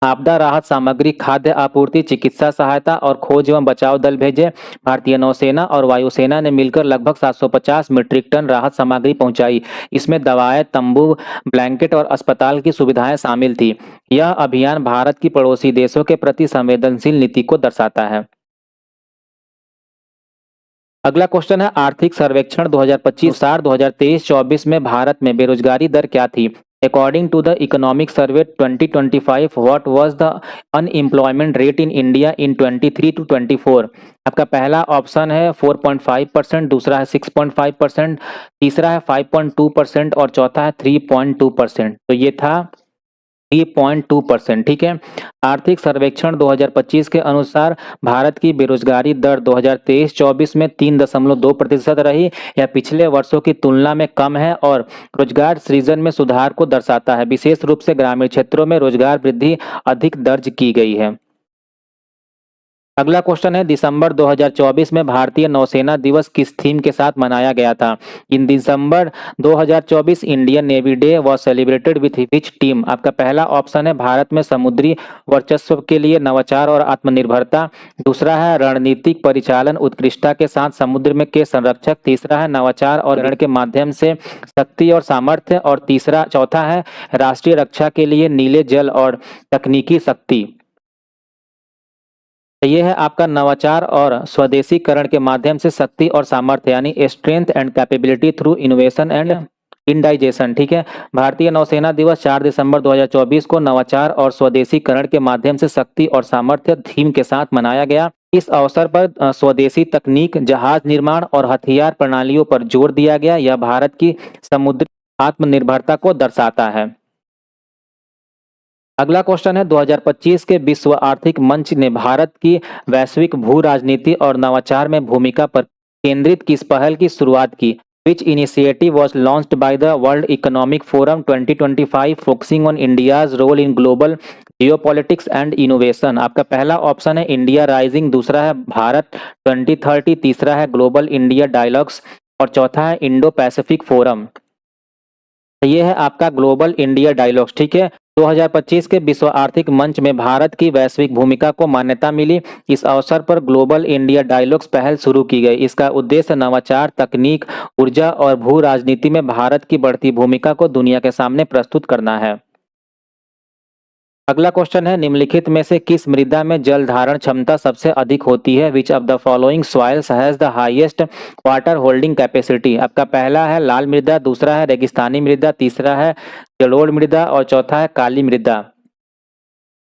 S1: आपदा राहत सामग्री, खाद्य आपूर्ति, चिकित्सा सहायता और खोज एवं बचाव दल भेजे। भारतीय नौसेना और वायुसेना ने मिलकर लगभग 750 मीट्रिक टन राहत सामग्री पहुंचाई। इसमें दवाएं, तंबू, ब्लैंकेट और अस्पताल की सुविधाएं शामिल थी। यह अभियान भारत की पड़ोसी देशों के प्रति संवेदनशील नीति को दर्शाता है। अगला क्वेश्चन है आर्थिक सर्वेक्षण 2025 सार 2023-24 में भारत में बेरोजगारी दर क्या थी। According to the economic survey 2025 what was the unemployment rate in India in 23 to 24। आपका पहला ऑप्शन है 4.5%, दूसरा है 6.5%, तीसरा है 5.2% और चौथा है 3.2%। तो ये था 3.2%। ठीक है, आर्थिक सर्वेक्षण 2025 के अनुसार भारत की बेरोजगारी दर 2023-24 में 3.2% रही। यह पिछले वर्षों की तुलना में कम है और रोजगार सृजन में सुधार को दर्शाता है। विशेष रूप से ग्रामीण क्षेत्रों में रोजगार वृद्धि अधिक दर्ज की गई है। अगला क्वेश्चन है दिसंबर 2024 में भारतीय नौसेना दिवस किस थीम के साथ मनाया गया था। इन December 2024 Indian navy day was celebrated with which team. आपका पहला ऑप्शन है भारत में समुद्री वर्चस्व के लिए नवाचार और आत्मनिर्भरता, दूसरा है रणनीतिक परिचालन उत्कृष्टता के साथ समुद्र में के संरक्षक, तीसरा है नवाचार और रण के माध्यम से शक्ति और सामर्थ्य और चौथा है राष्ट्रीय रक्षा के लिए नीले जल और तकनीकी शक्ति। ये है आपका नवाचार और स्वदेशीकरण के माध्यम से शक्ति और सामर्थ्य यानी strength and capability through innovation and indigestion. ठीक है, भारतीय नौसेना दिवस 4 दिसंबर 2024 को नवाचार और स्वदेशीकरण के माध्यम से शक्ति और सामर्थ्य थीम के साथ मनाया गया। इस अवसर पर स्वदेशी तकनीक, जहाज निर्माण और हथियार प्रणालियों पर जोर दिया गया। यह भारत की समुद्री आत्मनिर्भरता को दर्शाता है। अगला क्वेश्चन है 2025 के विश्व आर्थिक मंच ने भारत की वैश्विक भू राजनीति और नवाचार में भूमिका पर केंद्रित किस पहल की शुरुआत की। Which initiative was launched by the World Economic Forum 2025 focusing on India's role in global geopolitics and innovation. आपका पहला ऑप्शन है इंडिया राइजिंग, दूसरा है भारत 2030, तीसरा है ग्लोबल इंडिया डायलॉग्स और चौथा है इंडो पैसिफिक फोरम। ये है आपका ग्लोबल इंडिया डायलॉग्स। ठीक है, 2025 के विश्व आर्थिक मंच में भारत की वैश्विक भूमिका को मान्यता मिली। इस अवसर पर ग्लोबल इंडिया डायलॉग्स पहल शुरू की गई। इसका उद्देश्य नवाचार, तकनीक, ऊर्जा और भू राजनीति में भारत की बढ़ती भूमिका को दुनिया के सामने प्रस्तुत करना है। अगला क्वेश्चन है निम्नलिखित में से किस मृदा में जल धारण क्षमता सबसे अधिक होती है। Which of the following soils has the highest water holding capacity. आपका पहला है लाल मृदा, दूसरा है रेगिस्तानी मृदा, तीसरा है जलोढ़ मृदा और चौथा है काली मृदा।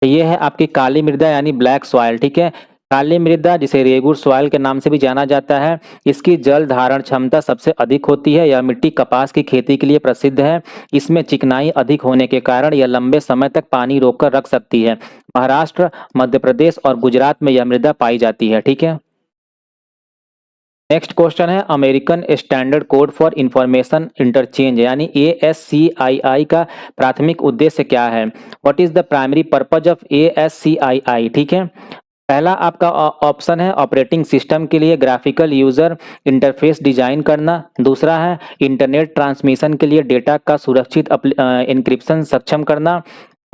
S1: ये है आपकी काली मृदा यानी ब्लैक सॉइल। ठीक है, काली मृदा जिसे रेगुर सॉइल के नाम से भी जाना जाता है, इसकी जल धारण क्षमता सबसे अधिक होती है। यह मिट्टी कपास की खेती के लिए प्रसिद्ध है। इसमें चिकनाई अधिक होने के कारण यह लंबे समय तक पानी रोककर रख सकती है। महाराष्ट्र, मध्य प्रदेश और गुजरात में यह मृदा पाई जाती है। ठीक है, नेक्स्ट क्वेश्चन है American standard code for information interchange यानी ASCII का प्राथमिक उद्देश्य क्या है। What is the primary purpose of ASCII। ठीक है, पहला आपका ऑप्शन है ऑपरेटिंग सिस्टम के लिए ग्राफिकल यूजर इंटरफेस डिजाइन करना, दूसरा है इंटरनेट ट्रांसमिशन के लिए डेटा का सुरक्षित एन्क्रिप्शन सक्षम करना,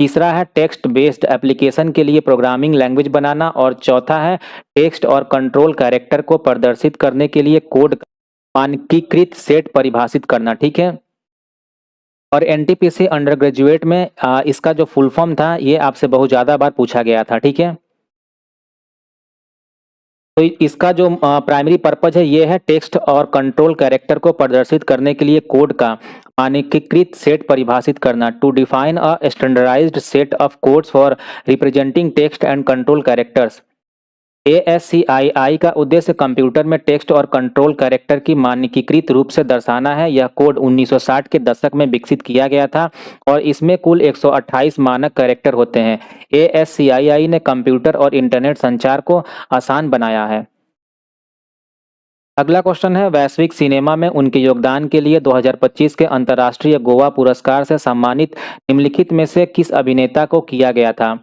S1: तीसरा है टेक्स्ट बेस्ड एप्लीकेशन के लिए प्रोग्रामिंग लैंग्वेज बनाना और चौथा है टेक्स्ट और कंट्रोल कैरेक्टर को प्रदर्शित करने के लिए कोड मानकीकृत सेट परिभाषित करना। ठीक है, और NTPC अंडर ग्रेजुएट में इसका जो फुल फॉर्म था ये आपसे बहुत ज़्यादा बार पूछा गया था। ठीक है, तो इसका जो प्राइमरी पर्पज है ये है टेक्स्ट और कंट्रोल कैरेक्टर को प्रदर्शित करने के लिए कोड का मानकीकृत सेट परिभाषित करना। To define a standardized set of codes for representing text and control characters. ASCII का उद्देश्य कंप्यूटर में टेक्स्ट और कंट्रोल कैरेक्टर की मानकीकृत रूप से दर्शाना है। यह कोड 1960 के दशक में विकसित किया गया था और इसमें कुल 128 मानक कैरेक्टर होते हैं। ASCII ने कंप्यूटर और इंटरनेट संचार को आसान बनाया है। अगला क्वेश्चन है, वैश्विक सिनेमा में उनके योगदान के लिए 2025 के अंतर्राष्ट्रीय गोवा पुरस्कार से सम्मानित निम्नलिखित में से किस अभिनेता को किया गया था?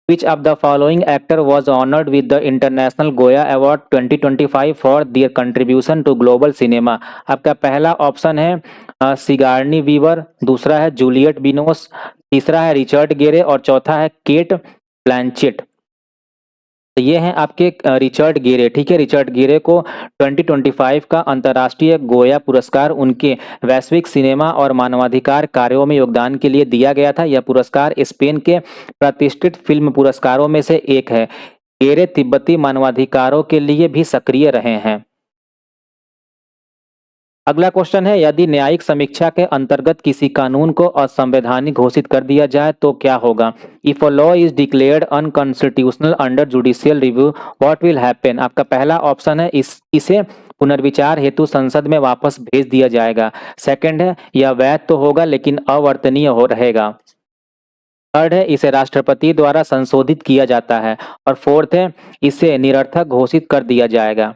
S1: Which of the following actor was honored with the International Goya Award 2025 for their contribution to global cinema? आपका पहला ऑप्शन है सिगार्नी वीवर, दूसरा है जूलियट बिनोस, तीसरा है रिचर्ड गेरे और चौथा है केट ब्लैंचेट। तो ये हैं आपके रिचर्ड गेरे, ठीक है। रिचर्ड गेरे को 2025 का अंतर्राष्ट्रीय गोया पुरस्कार उनके वैश्विक सिनेमा और मानवाधिकार कार्यों में योगदान के लिए दिया गया था। यह पुरस्कार स्पेन के प्रतिष्ठित फिल्म पुरस्कारों में से एक है। गेरे तिब्बती मानवाधिकारों के लिए भी सक्रिय रहे हैं। अगला क्वेश्चन है, यदि न्यायिक समीक्षा के अंतर्गत किसी कानून को असंवैधानिक घोषित कर दिया जाए तो क्या होगा? If a law is declared unconstitutional under judicial review what will happen? आपका पहला ऑप्शन है इसे पुनर्विचार हेतु संसद में वापस भेज दिया जाएगा। सेकंड है यह वैध तो होगा लेकिन अवर्तनीय हो रहेगा। थर्ड है इसे राष्ट्रपति द्वारा संशोधित किया जाता है और फोर्थ है इसे निरर्थक घोषित कर दिया जाएगा।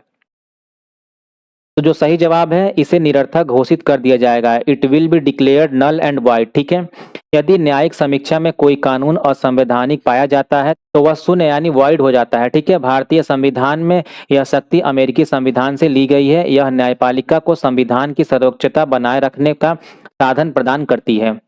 S1: तो जो सही जवाब है इसे निरर्थक घोषित कर दिया जाएगा। It will be declared null and void, ठीक है। यदि न्यायिक समीक्षा में कोई कानून असंवैधानिक पाया जाता है तो वह शून्य यानी वॉइड हो जाता है, ठीक है। भारतीय संविधान में यह शक्ति अमेरिकी संविधान से ली गई है। यह न्यायपालिका को संविधान की सर्वोच्चता बनाए रखने का साधन प्रदान करती है।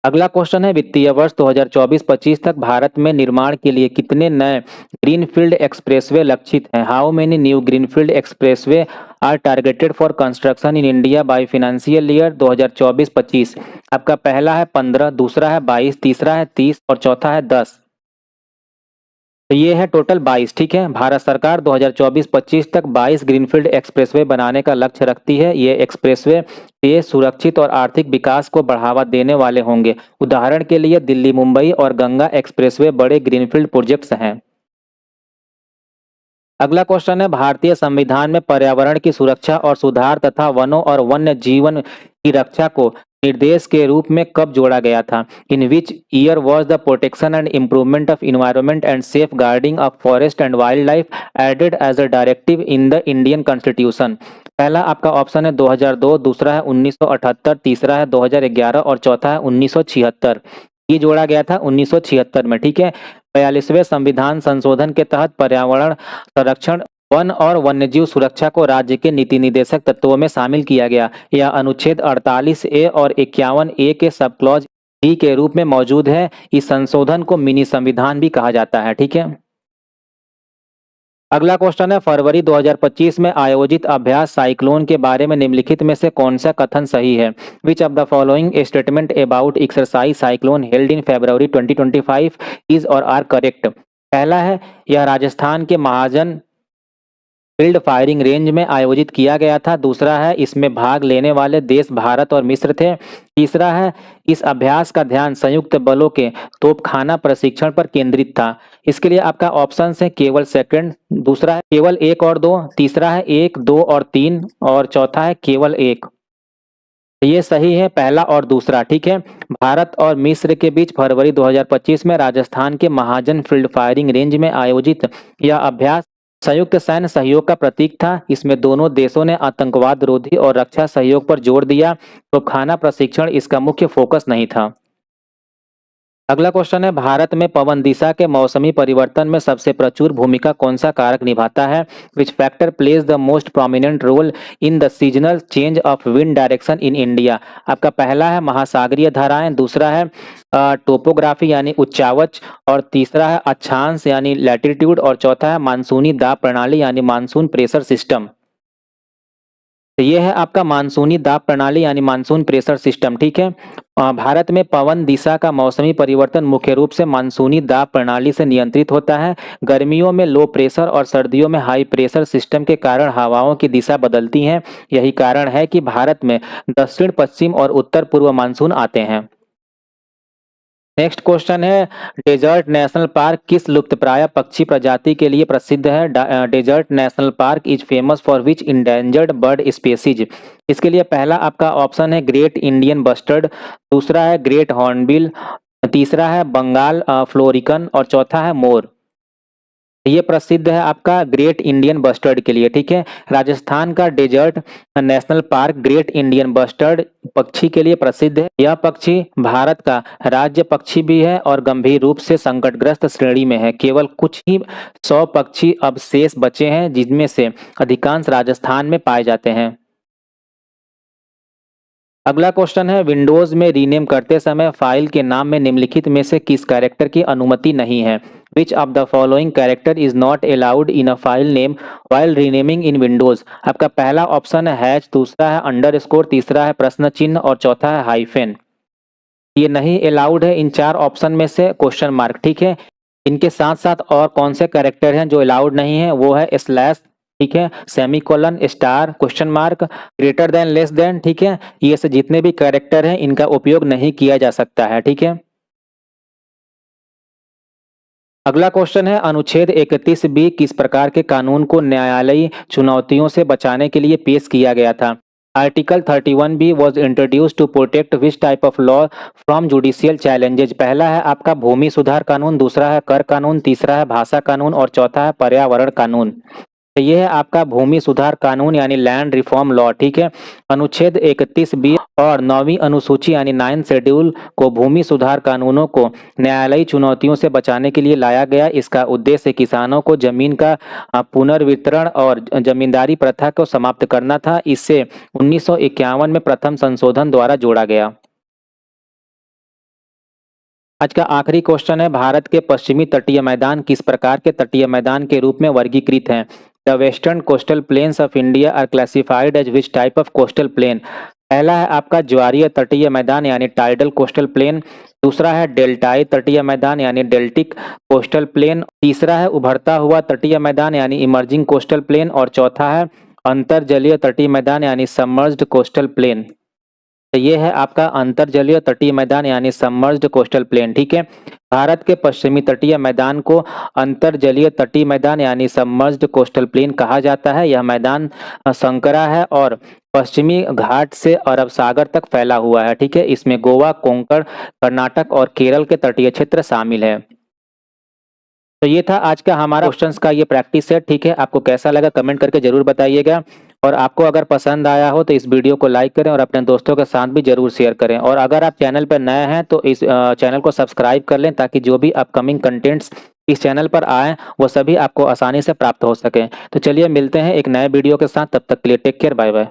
S1: अगला क्वेश्चन है, वित्तीय वर्ष 2024-25 तक भारत में निर्माण के लिए कितने नए ग्रीनफील्ड एक्सप्रेसवे लक्षित हैं? How many new greenfield expressway are targeted for construction in India by financial year 2024-25? आपका पहला है 15, दूसरा है 22, तीसरा है 30 और चौथा है 10। तो ये है टोटल 22, ठीक है। भारत सरकार 2024-25 तक 22 ग्रीनफील्ड एक्सप्रेसवे बनाने का लक्ष्य रखती है। ये एक्सप्रेसवे तेज, सुरक्षित और आर्थिक विकास को बढ़ावा देने वाले होंगे। उदाहरण के लिए दिल्ली मुंबई और गंगा एक्सप्रेसवे बड़े ग्रीनफील्ड प्रोजेक्ट्स हैं। अगला क्वेश्चन है, भारतीय संविधान में पर्यावरण की सुरक्षा और सुधार तथा वनों और वन्य जीवन की रक्षा को निर्देश के रूप में कब जोड़ा गया था? In which year was the protection and improvement of environment and safeguarding of forest and wildlife added as a directive in the Indian constitution? पहला आपका ऑप्शन है 2002, दूसरा है 1978, तीसरा है 2011 और चौथा है 1976। ये जोड़ा गया था 1976 में, ठीक है। 42वें संविधान संशोधन के तहत पर्यावरण संरक्षण, वन और वन्यजीव सुरक्षा को राज्य के नीति निर्देशक तत्वों में शामिल किया गया। यह अनुच्छेद 48A और 51A के सब क्लॉज डी के रूप में मौजूद है। इस संशोधन को मिनी संविधान भी कहा जाता है, ठीक है। अगला क्वेश्चन है, फरवरी 2025 में आयोजित अभ्यास साइक्लोन के बारे में निम्नलिखित में से कौन सा कथन सही है? Which of the following statement about exercise cyclone held in February 2025 is और आर करेक्ट? पहला है यह राजस्थान के महाजन फील्ड फायरिंग रेंज में आयोजित किया गया था। दूसरा है इसमें भाग लेने वाले देश भारत और मिस्र थे। तीसरा है इस अभ्यास का ध्यान संयुक्त बलों के तोपखाना प्रशिक्षण पर केंद्रित था। इसके लिए आपका ऑप्शन है केवल सेकंड, दूसरा है केवल 1 और 2, तीसरा है 1, 2 और 3 और चौथा है केवल 1। ये सही है पहला और दूसरा, ठीक है। भारत और मिस्र के बीच फरवरी 2025 में राजस्थान के महाजन फील्ड फायरिंग रेंज में आयोजित यह अभ्यास संयुक्त सैन्य सहयोग का प्रतीक था। इसमें दोनों देशों ने आतंकवाद रोधी और रक्षा सहयोग पर जोर दिया। तो खाना प्रशिक्षण इसका मुख्य फोकस नहीं था। अगला क्वेश्चन है, भारत में पवन दिशा के मौसमी परिवर्तन में सबसे प्रचुर भूमिका कौन सा कारक निभाता है? Which factor plays the most prominent role in the seasonal change of wind direction in India? आपका पहला है महासागरीय धाराएं, दूसरा है टोपोग्राफी यानी उच्चावच और तीसरा है अक्षांश यानी लैटिट्यूड और चौथा है मानसूनी दाब प्रणाली यानी मानसून प्रेशर सिस्टम। तो ये है आपका मानसूनी दाब प्रणाली यानी मानसून प्रेशर सिस्टम, ठीक है। भारत में पवन दिशा का मौसमी परिवर्तन मुख्य रूप से मानसूनी दाब प्रणाली से नियंत्रित होता है। गर्मियों में लो प्रेशर और सर्दियों में हाई प्रेशर सिस्टम के कारण हवाओं की दिशा बदलती हैं। यही कारण है कि भारत में दक्षिण पश्चिम और उत्तर पूर्व मानसून आते हैं। नेक्स्ट क्वेश्चन है, डेजर्ट नेशनल पार्क किस लुप्तप्राय पक्षी प्रजाति के लिए प्रसिद्ध है? Desert National Park is famous for which endangered bird species? इसके लिए पहला आपका ऑप्शन है ग्रेट इंडियन बस्टर्ड, दूसरा है ग्रेट हॉर्नबिल, तीसरा है बंगाल फ्लोरिकन और चौथा है मोर। ये प्रसिद्ध है आपका ग्रेट इंडियन बस्टर्ड के लिए, ठीक है। राजस्थान का Desert National Park great Indian bustard पक्षी के लिए प्रसिद्ध है। यह पक्षी भारत का राज्य पक्षी भी है और गंभीर रूप से संकटग्रस्त श्रेणी में है। केवल कुछ ही 100 पक्षी अब शेष बचे हैं, जिनमें से अधिकांश राजस्थान में पाए जाते हैं। अगला क्वेश्चन है, विंडोज में रीनेम करते समय फाइल के नाम में निम्नलिखित में से किस कैरेक्टर की अनुमति नहीं है? Which of the following character is not allowed in a file name while renaming in Windows? आपका पहला ऑप्शन है हैश, दूसरा है अंडरस्कोर, तीसरा है प्रश्न चिन्ह और चौथा है हाइफेन। ये नहीं अलाउड है इन 4 ऑप्शन में से क्वेश्चन मार्क, ठीक है। इनके साथ साथ और कौन से कैरेक्टर हैं जो अलाउड नहीं है? वो है स्लैश, ठीक है, semicolon, star, question mark, greater than, less than, ठीक है। ये से जितने भी कैरेक्टर हैं इनका उपयोग नहीं किया जा सकता है, ठीक है। अगला क्वेश्चन है, अनुच्छेद 31 बी किस प्रकार के कानून को न्यायालयी चुनौतियों से बचाने के लिए पेश किया गया था? Article 31 B was introduce to protect which type of law from judicial challenges? पहला है आपका भूमि सुधार कानून, दूसरा है कर कानून, तीसरा है भाषा कानून और चौथा है पर्यावरण कानून। तो ये है आपका भूमि सुधार कानून यानी लैंड रिफॉर्म लॉ, ठीक है। अनुच्छेद 31 बी और 9वीं अनुसूची यानी 9th शेड्यूल को भूमि सुधार कानूनों को न्यायालयी चुनौतियों से बचाने के लिए लाया गया। इसका उद्देश्य किसानों को जमीन का पुनर्वितरण और जमींदारी प्रथा को समाप्त करना था। इससे 1951 में प्रथम संशोधन द्वारा जोड़ा गया। आज का आखिरी क्वेश्चन है, भारत के पश्चिमी तटीय मैदान किस प्रकार के तटीय मैदान के रूप में वर्गीकृत हैं? The western coastal plains of India are classified as which type of coastal plain? पहला है आपका ज्वारीय तटीय मैदान यानी टाइडल कोस्टल प्लेन, दूसरा है डेल्टाई तटीय मैदान यानी डेल्टिक कोस्टल प्लेन, तीसरा है उभरता हुआ तटीय मैदान यानी इमर्जिंग कोस्टल प्लेन और चौथा है अंतरजलीय तटीय मैदान यानी सबमर्ज्ड कोस्टल प्लेन। तो ये है आपका अंतरजलीय तटीय मैदान यानी सबमर्ज्ड कोस्टल प्लेन, ठीक है। भारत के पश्चिमी तटीय मैदान को अंतरजलीय तटीय मैदान यानी सबमर्ज्ड कोस्टल प्लेन कहा जाता है। यह मैदान संकरा है और पश्चिमी घाट से अरब सागर तक फैला हुआ है, ठीक है। इसमें गोवा, कोंकण, कर्नाटक और केरल के तटीय क्षेत्र शामिल है। तो ये था आज का हमारा क्वेश्चंस का ये प्रैक्टिस सेट, ठीक है। आपको कैसा लगा कमेंट करके जरूर बताइएगा और आपको अगर पसंद आया हो तो इस वीडियो को लाइक करें और अपने दोस्तों के साथ भी जरूर शेयर करें। और अगर आप चैनल पर नए हैं तो इस चैनल को सब्सक्राइब कर लें ताकि जो भी अपकमिंग कंटेंट्स इस चैनल पर आए वो सभी आपको आसानी से प्राप्त हो सके। तो चलिए मिलते हैं एक नए वीडियो के साथ, तब तक के लिए टेक केयर, बाय बाय।